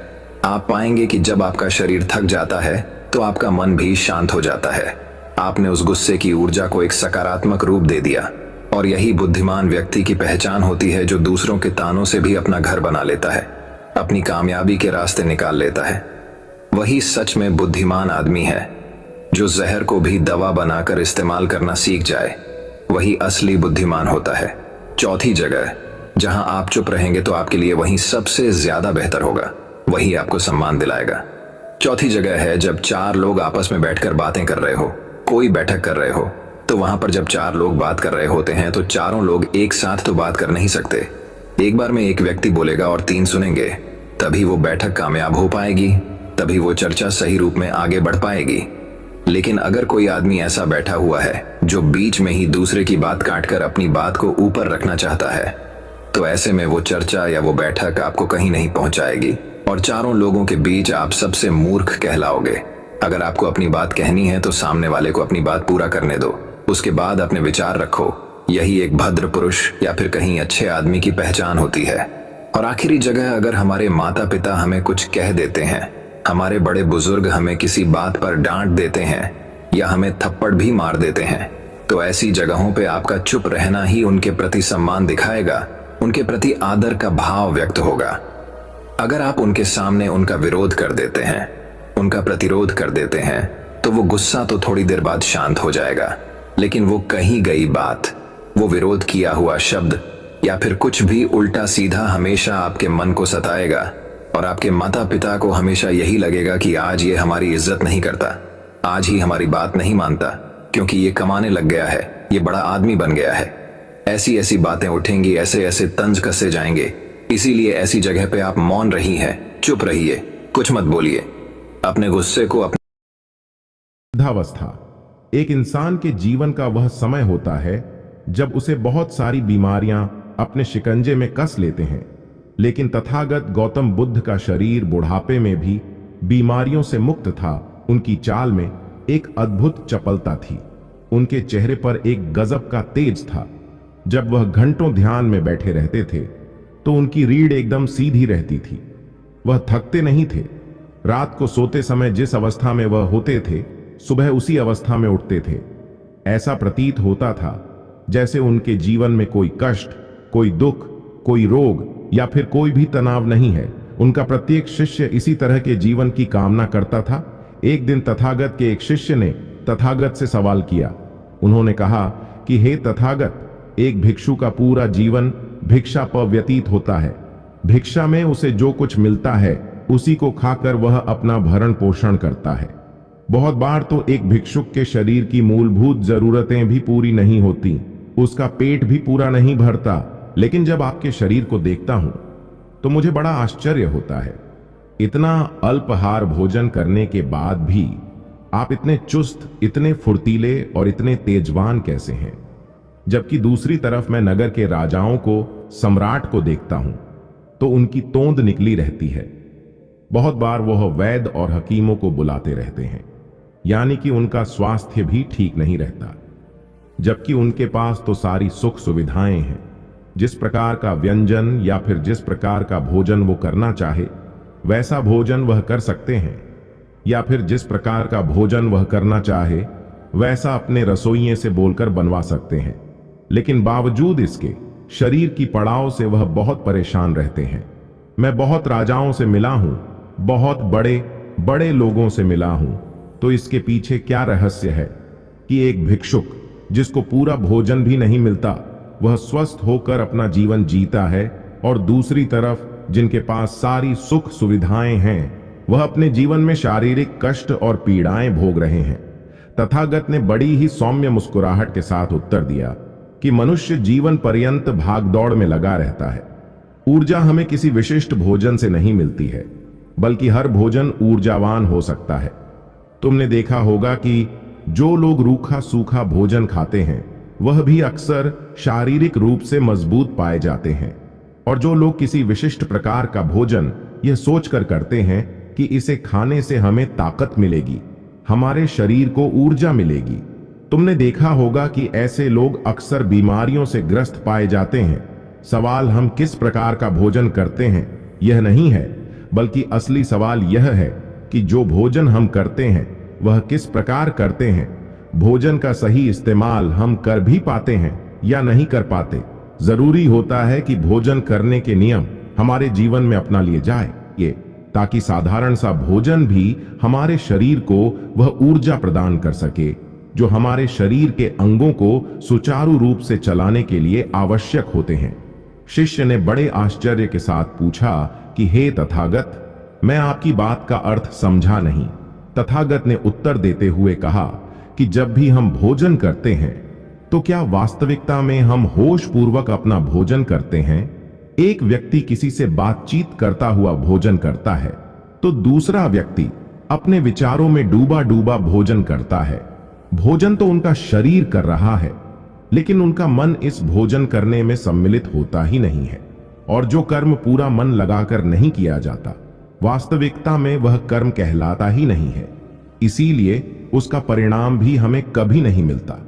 आप पाएंगे कि जब आपका शरीर थक जाता है तो आपका मन भी शांत हो जाता है। आपने उस गुस्से की ऊर्जा को एक सकारात्मक रूप दे दिया। और यही बुद्धिमान व्यक्ति की पहचान होती है, जो दूसरों के तानों से भी अपना घर बना लेता है, अपनी कामयाबी के रास्ते निकाल लेता है। वही सच में बुद्धिमान आदमी है, जो जहर को भी दवा बनाकर इस्तेमाल करना सीख जाए। वही असली बुद्धिमान होता है। चौथी जगह, जहां आप चुप रहेंगे तो आपके लिए वही सबसे ज्यादा बेहतर होगा, वही आपको सम्मान दिलाएगा। चौथी जगह है, जब चार लोग आपस में बैठकर बातें कर रहे हो, कोई बैठक कर रहे हो, तो वहां पर जब चार लोग बात कर रहे होते हैं तो चारों लोग एक साथ तो बात कर नहीं सकते। एक बार में एक व्यक्ति बोलेगा और तीन सुनेंगे, तभी वो बैठक कामयाब हो पाएगी, तभी वो चर्चा सही रूप में आगे बढ़ पाएगी। लेकिन अगर कोई आदमी ऐसा बैठा हुआ है जो बीच में ही दूसरे की बात काटकर अपनी बात को ऊपर रखना चाहता है, तो ऐसे में वो चर्चा या वो बैठक आपको कहीं नहीं पहुंचाएगी और चारों लोगों के बीच आप सबसे मूर्ख कहलाओगे। अगर आपको अपनी बात कहनी है तो सामने वाले को अपनी बात पूरा करने दो, उसके बाद अपने विचार रखो। यही एक भद्र पुरुष या फिर कहीं अच्छे आदमी की पहचान होती है। और आखिरी जगह, अगर हमारे माता पिता हमें कुछ कह देते हैं, हमारे बड़े बुजुर्ग हमें किसी बात पर डांट देते हैं या हमें थप्पड़ भी मार देते हैं, तो ऐसी जगहों पे आपका चुप रहना ही उनके प्रति सम्मान दिखाएगा, उनके प्रति आदर का भाव व्यक्त होगा। अगर आप उनके सामने उनका विरोध कर देते हैं, उनका प्रतिरोध कर देते हैं, तो वो गुस्सा तो थोड़ी देर बाद शांत हो जाएगा, लेकिन वो कही गई बात, वो विरोध किया हुआ शब्द या फिर कुछ भी उल्टा सीधा हमेशा आपके मन को सताएगा। और आपके माता पिता को हमेशा यही लगेगा कि आज ये हमारी इज्जत नहीं करता, आज ही हमारी बात नहीं मानता, क्योंकि ये कमाने लग गया है, ये बड़ा आदमी बन गया है। ऐसी ऐसी बातें उठेंगी, ऐसे ऐसे तंज कसे जाएंगे। इसीलिए ऐसी जगह पे आप मौन रही हैं, चुप रहिए, कुछ मत बोलिए। अपने गुस्से को वृद्धावस्था एक इंसान के जीवन का वह समय होता है जब उसे बहुत सारी बीमारियां अपने शिकंजे में कस लेते हैं। लेकिन तथागत गौतम बुद्ध का शरीर बुढ़ापे में भी बीमारियों से मुक्त था। उनकी चाल में एक अद्भुत चपलता थी, उनके चेहरे पर एक गजब का तेज था। जब वह घंटों ध्यान में बैठे रहते थे तो उनकी रीढ़ एकदम सीधी रहती थी। वह थकते नहीं थे। रात को सोते समय जिस अवस्था में वह होते थे, सुबह उसी अवस्था में उठते थे। ऐसा प्रतीत होता था जैसे उनके जीवन में कोई कष्ट, कोई दुख, कोई रोग या फिर कोई भी तनाव नहीं है। उनका प्रत्येक शिष्य इसी तरह के जीवन की कामना करता था। एक दिन तथागत के एक शिष्य ने तथागत से सवाल किया। उन्होंने कहा कि हे तथागत, एक भिक्षु का पूरा जीवन भिक्षा पर व्यतीत होता है। भिक्षा में उसे जो कुछ मिलता है उसी को खाकर वह अपना भरण पोषण करता है। बहुत बार तो एक भिक्षुक के शरीर की मूलभूत जरूरतें भी पूरी नहीं होती, उसका पेट भी पूरा नहीं भरता। लेकिन जब आपके शरीर को देखता हूं तो मुझे बड़ा आश्चर्य होता है। इतना अल्पाहार भोजन करने के बाद भी आप इतने चुस्त, इतने फुर्तीले और इतने तेजवान कैसे हैं? जबकि दूसरी तरफ मैं नगर के राजाओं को, सम्राट को देखता हूं तो उनकी तोंद निकली रहती है। बहुत बार वह वैद्य और हकीमों को बुलाते रहते हैं, यानी कि उनका स्वास्थ्य भी ठीक नहीं रहता। जबकि उनके पास तो सारी सुख सुविधाएं हैं। जिस प्रकार का व्यंजन या फिर जिस प्रकार का भोजन वो करना चाहे वैसा भोजन वह कर सकते हैं, या फिर जिस प्रकार का भोजन वह करना चाहे वैसा अपने रसोइये से बोलकर बनवा सकते हैं। लेकिन बावजूद इसके शरीर की पड़ाव से वह बहुत परेशान रहते हैं। मैं बहुत राजाओं से मिला हूं, बहुत बड़े बड़े लोगों से मिला हूं, तो इसके पीछे क्या रहस्य है कि एक भिक्षुक जिसको पूरा भोजन भी नहीं मिलता वह स्वस्थ होकर अपना जीवन जीता है, और दूसरी तरफ जिनके पास सारी सुख सुविधाएं हैं वह अपने जीवन में शारीरिक कष्ट और पीड़ाएं भोग रहे हैं। तथागत ने बड़ी ही सौम्य मुस्कुराहट के साथ उत्तर दिया कि मनुष्य जीवन पर्यंत भागदौड़ में लगा रहता है। ऊर्जा हमें किसी विशिष्ट भोजन से नहीं मिलती है, बल्कि हर भोजन ऊर्जावान हो सकता है। तुमने देखा होगा कि जो लोग रूखा सूखा भोजन खाते हैं वह भी अक्सर शारीरिक रूप से मजबूत पाए जाते हैं, और जो लोग किसी विशिष्ट प्रकार का भोजन यह सोचकर करते हैं कि इसे खाने से हमें ताकत मिलेगी, हमारे शरीर को ऊर्जा मिलेगी, तुमने देखा होगा कि ऐसे लोग अक्सर बीमारियों से ग्रस्त पाए जाते हैं। सवाल हम किस प्रकार का भोजन करते हैं यह नहीं है, बल्कि असली सवाल यह है कि जो भोजन हम करते हैं वह किस प्रकार करते हैं। भोजन का सही इस्तेमाल हम कर भी पाते हैं या नहीं कर पाते। जरूरी होता है कि भोजन करने के नियम हमारे जीवन में अपना लिए जाए, ये ताकि साधारण सा भोजन भी हमारे शरीर को वह ऊर्जा प्रदान कर सके जो हमारे शरीर के अंगों को सुचारू रूप से चलाने के लिए आवश्यक होते हैं। शिष्य ने बड़े आश्चर्य के साथ पूछा कि हे तथागत, मैं आपकी बात का अर्थ समझा नहीं। तथागत ने उत्तर देते हुए कहा कि जब भी हम भोजन करते हैं तो क्या वास्तविकता में हम होश पूर्वक अपना भोजन करते हैं? एक व्यक्ति किसी से बातचीत करता हुआ भोजन करता है तो दूसरा व्यक्ति अपने विचारों में डूबा डूबा भोजन करता है। भोजन तो उनका शरीर कर रहा है, लेकिन उनका मन इस भोजन करने में सम्मिलित होता ही नहीं है। और जो कर्म पूरा मन लगाकर नहीं किया जाता, वास्तविकता में वह कर्म कहलाता ही नहीं है। इसीलिए उसका परिणाम भी हमें कभी नहीं मिलता।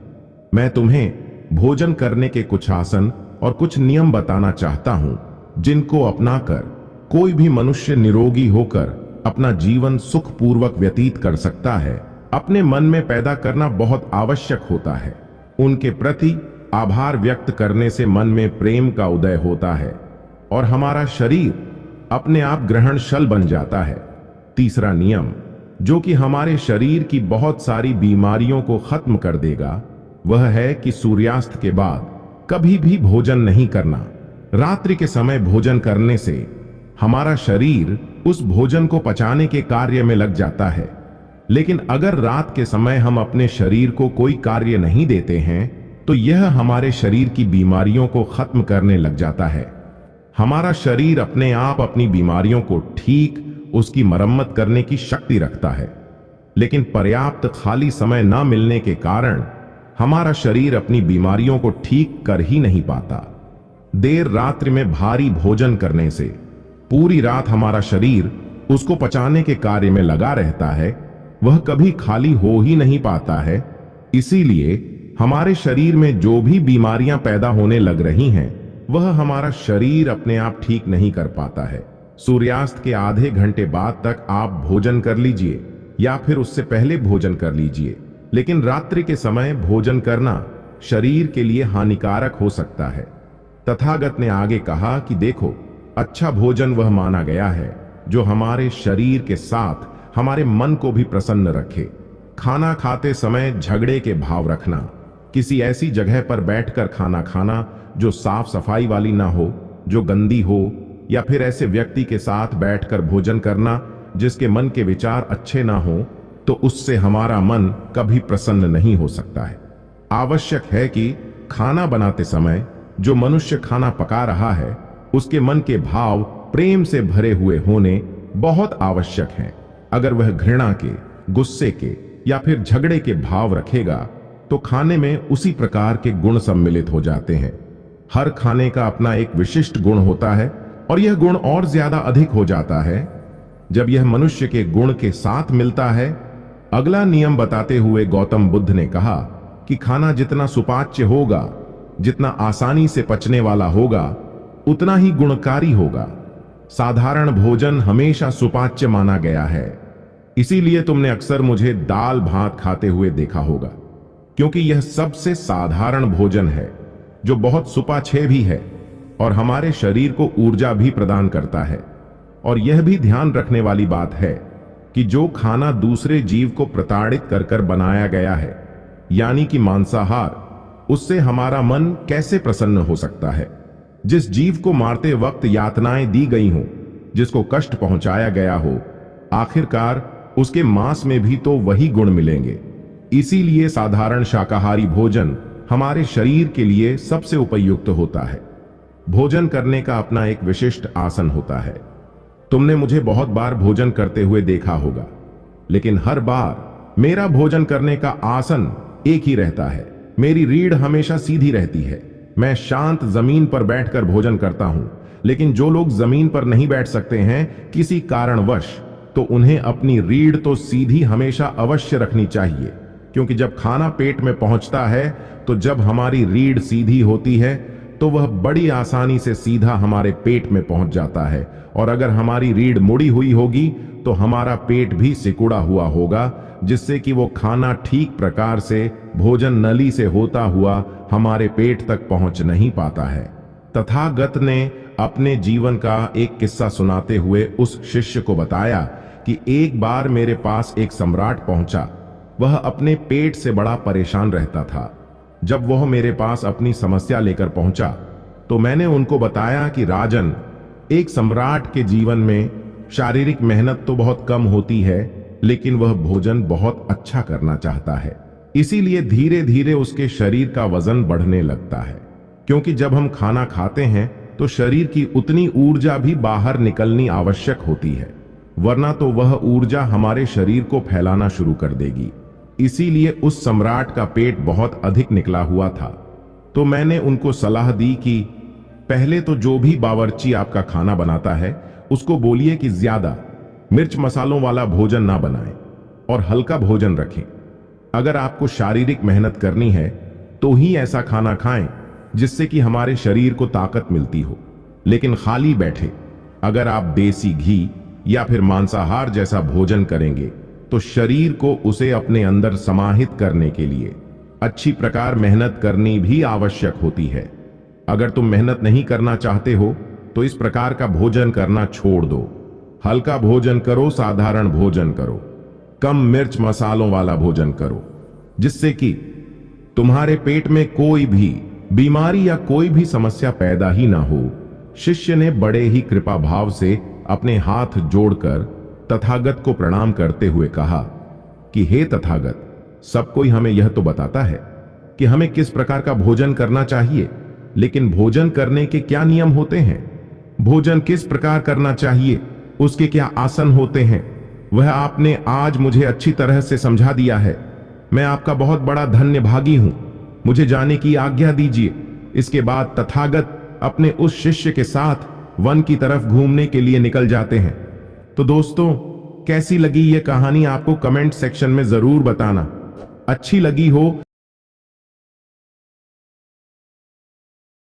मैं तुम्हें भोजन करने के कुछ आसन और कुछ नियम बताना चाहता हूं, जिनको अपनाकर कोई भी मनुष्य निरोगी होकर अपना जीवन सुखपूर्वक व्यतीत कर सकता है। अपने मन में पैदा करना बहुत आवश्यक होता है। उनके प्रति आभार व्यक्त करने से मन में प्रेम का उदय होता है और हमारा शरीर अपने आप ग्रहणशल बन जाता है। तीसरा नियम, जो कि हमारे शरीर की बहुत सारी बीमारियों को खत्म कर देगा, वह है कि सूर्यास्त के बाद कभी भी भोजन नहीं करना। रात्रि के समय भोजन करने से हमारा शरीर उस भोजन को पचाने के कार्य में लग जाता है, लेकिन अगर रात के समय हम अपने शरीर को कोई कार्य नहीं देते हैं तो यह हमारे शरीर की बीमारियों को खत्म करने लग जाता है। हमारा शरीर अपने आप अपनी बीमारियों को ठीक उसकी मरम्मत करने की शक्ति रखता है, लेकिन पर्याप्त खाली समय न मिलने के कारण हमारा शरीर अपनी बीमारियों को ठीक कर ही नहीं पाता। देर रात्रि में भारी भोजन करने से पूरी रात हमारा शरीर उसको पचाने के कार्य में लगा रहता है, वह कभी खाली हो ही नहीं पाता है। इसीलिए हमारे शरीर में जो भी बीमारियां पैदा होने लग रही हैं, वह हमारा शरीर अपने आप ठीक नहीं कर पाता है। सूर्यास्त के आधे घंटे बाद तक आप भोजन कर लीजिए या फिर उससे पहले भोजन कर लीजिए, लेकिन रात्रि के समय भोजन करना शरीर के लिए हानिकारक हो सकता है। तथागत ने आगे कहा कि देखो, अच्छा भोजन वह माना गया है जो हमारे शरीर के साथ हमारे मन को भी प्रसन्न रखे। खाना खाते समय झगड़े के भाव रखना, किसी ऐसी जगह पर बैठकर खाना खाना जो साफ सफाई वाली ना हो, जो गंदी हो, या फिर ऐसे व्यक्ति के साथ बैठकर भोजन करना जिसके मन के विचार अच्छे ना हो, तो उससे हमारा मन कभी प्रसन्न नहीं हो सकता है। आवश्यक है कि खाना बनाते समय जो मनुष्य खाना पका रहा है उसके मन के भाव प्रेम से भरे हुए होने बहुत आवश्यक हैं। अगर वह घृणा के, गुस्से के या फिर झगड़े के भाव रखेगा तो खाने में उसी प्रकार के गुण सम्मिलित हो जाते हैं। हर खाने का अपना एक विशिष्ट गुण होता है और यह गुण और ज्यादा अधिक हो जाता है जब यह मनुष्य के गुण के साथ मिलता है। अगला नियम बताते हुए गौतम बुद्ध ने कहा कि खाना जितना सुपाच्य होगा, जितना आसानी से पचने वाला होगा, उतना ही गुणकारी होगा। साधारण भोजन हमेशा सुपाच्य माना गया है, इसीलिए तुमने अक्सर मुझे दाल भात खाते हुए देखा होगा, क्योंकि यह सबसे साधारण भोजन है जो बहुत सुपाच्य भी है और हमारे शरीर को ऊर्जा भी प्रदान करता है। और यह भी ध्यान रखने वाली बात है कि जो खाना दूसरे जीव को प्रताड़ित कर कर बनाया गया है, यानी कि मांसाहार, उससे हमारा मन कैसे प्रसन्न हो सकता है। जिस जीव को मारते वक्त यातनाएं दी गई हों, जिसको कष्ट पहुंचाया गया हो, आखिरकार उसके मांस में भी तो वही गुण मिलेंगे। इसीलिए साधारण शाकाहारी भोजन हमारे शरीर के लिए सबसे उपयुक्त होता है। भोजन करने का अपना एक विशिष्ट आसन होता है। तुमने मुझे बहुत बार भोजन करते हुए देखा होगा, लेकिन हर बार मेरा भोजन करने का आसन एक ही रहता है। मेरी रीढ़ हमेशा सीधी रहती है। मैं शांत जमीन पर बैठकर भोजन करता हूं, लेकिन जो लोग जमीन पर नहीं बैठ सकते हैं किसी कारणवश, तो उन्हें अपनी रीढ़ तो सीधी हमेशा अवश्य रखनी चाहिए, क्योंकि जब खाना पेट में पहुंचता है तो जब हमारी रीढ़ सीधी होती है तो वह बड़ी आसानी से सीधा हमारे पेट में पहुंच जाता है, और अगर हमारी रीढ़ मुड़ी हुई होगी तो हमारा पेट भी सिकुड़ा हुआ होगा, जिससे कि वो खाना ठीक प्रकार से भोजन नली से होता हुआ हमारे पेट तक पहुंच नहीं पाता है। तथागत ने अपने जीवन का एक किस्सा सुनाते हुए उस शिष्य को बताया कि एक बार मेरे पास एक सम्राट पहुंचा। वह अपने पेट से बड़ा परेशान रहता था। जब वह मेरे पास अपनी समस्या लेकर पहुंचा तो मैंने उनको बताया कि राजन, एक सम्राट के जीवन में शारीरिक मेहनत तो बहुत कम होती है, लेकिन वह भोजन बहुत अच्छा करना चाहता है। इसीलिए धीरे धीरे उसके शरीर का वजन बढ़ने लगता है, क्योंकि जब हम खाना खाते हैं तो शरीर की उतनी ऊर्जा भी बाहर निकलनी आवश्यक होती है, वरना तो वह ऊर्जा हमारे शरीर को फैलाना शुरू कर देगी। इसीलिए उस सम्राट का पेट बहुत अधिक निकला हुआ था। तो मैंने उनको सलाह दी कि पहले तो जो भी बावर्ची आपका खाना बनाता है उसको बोलिए कि ज्यादा मिर्च मसालों वाला भोजन ना बनाएं और हल्का भोजन रखें। अगर आपको शारीरिक मेहनत करनी है तो ही ऐसा खाना खाएं जिससे कि हमारे शरीर को ताकत मिलती हो, लेकिन खाली बैठे अगर आप देसी घी या फिर मांसाहार जैसा भोजन करेंगे तो शरीर को उसे अपने अंदर समाहित करने के लिए अच्छी प्रकार मेहनत करनी भी आवश्यक होती है। अगर तुम मेहनत नहीं करना चाहते हो तो इस प्रकार का भोजन करना छोड़ दो। हल्का भोजन करो, साधारण भोजन करो, कम मिर्च मसालों वाला भोजन करो, जिससे कि तुम्हारे पेट में कोई भी बीमारी या कोई भी समस्या पैदा ही ना हो। शिष्य ने बड़े ही कृपा भाव से अपने हाथ जोड़कर तथागत को प्रणाम करते हुए कहा कि हे तथागत, सब कोई हमें यह तो बताता है कि हमें किस प्रकार का भोजन करना चाहिए, लेकिन भोजन करने के क्या नियम होते हैं, भोजन किस प्रकार करना चाहिए, उसके क्या आसन होते हैं, वह आपने आज मुझे अच्छी तरह से समझा दिया है। मैं आपका बहुत बड़ा धन्यभागी हूं। मुझे जाने की आज्ञा दीजिए। इसके बाद तथागत अपने उस शिष्य के साथ वन की तरफ घूमने के लिए निकल जाते हैं। तो दोस्तों, कैसी लगी ये कहानी आपको कमेंट सेक्शन में जरूर बताना। अच्छी लगी हो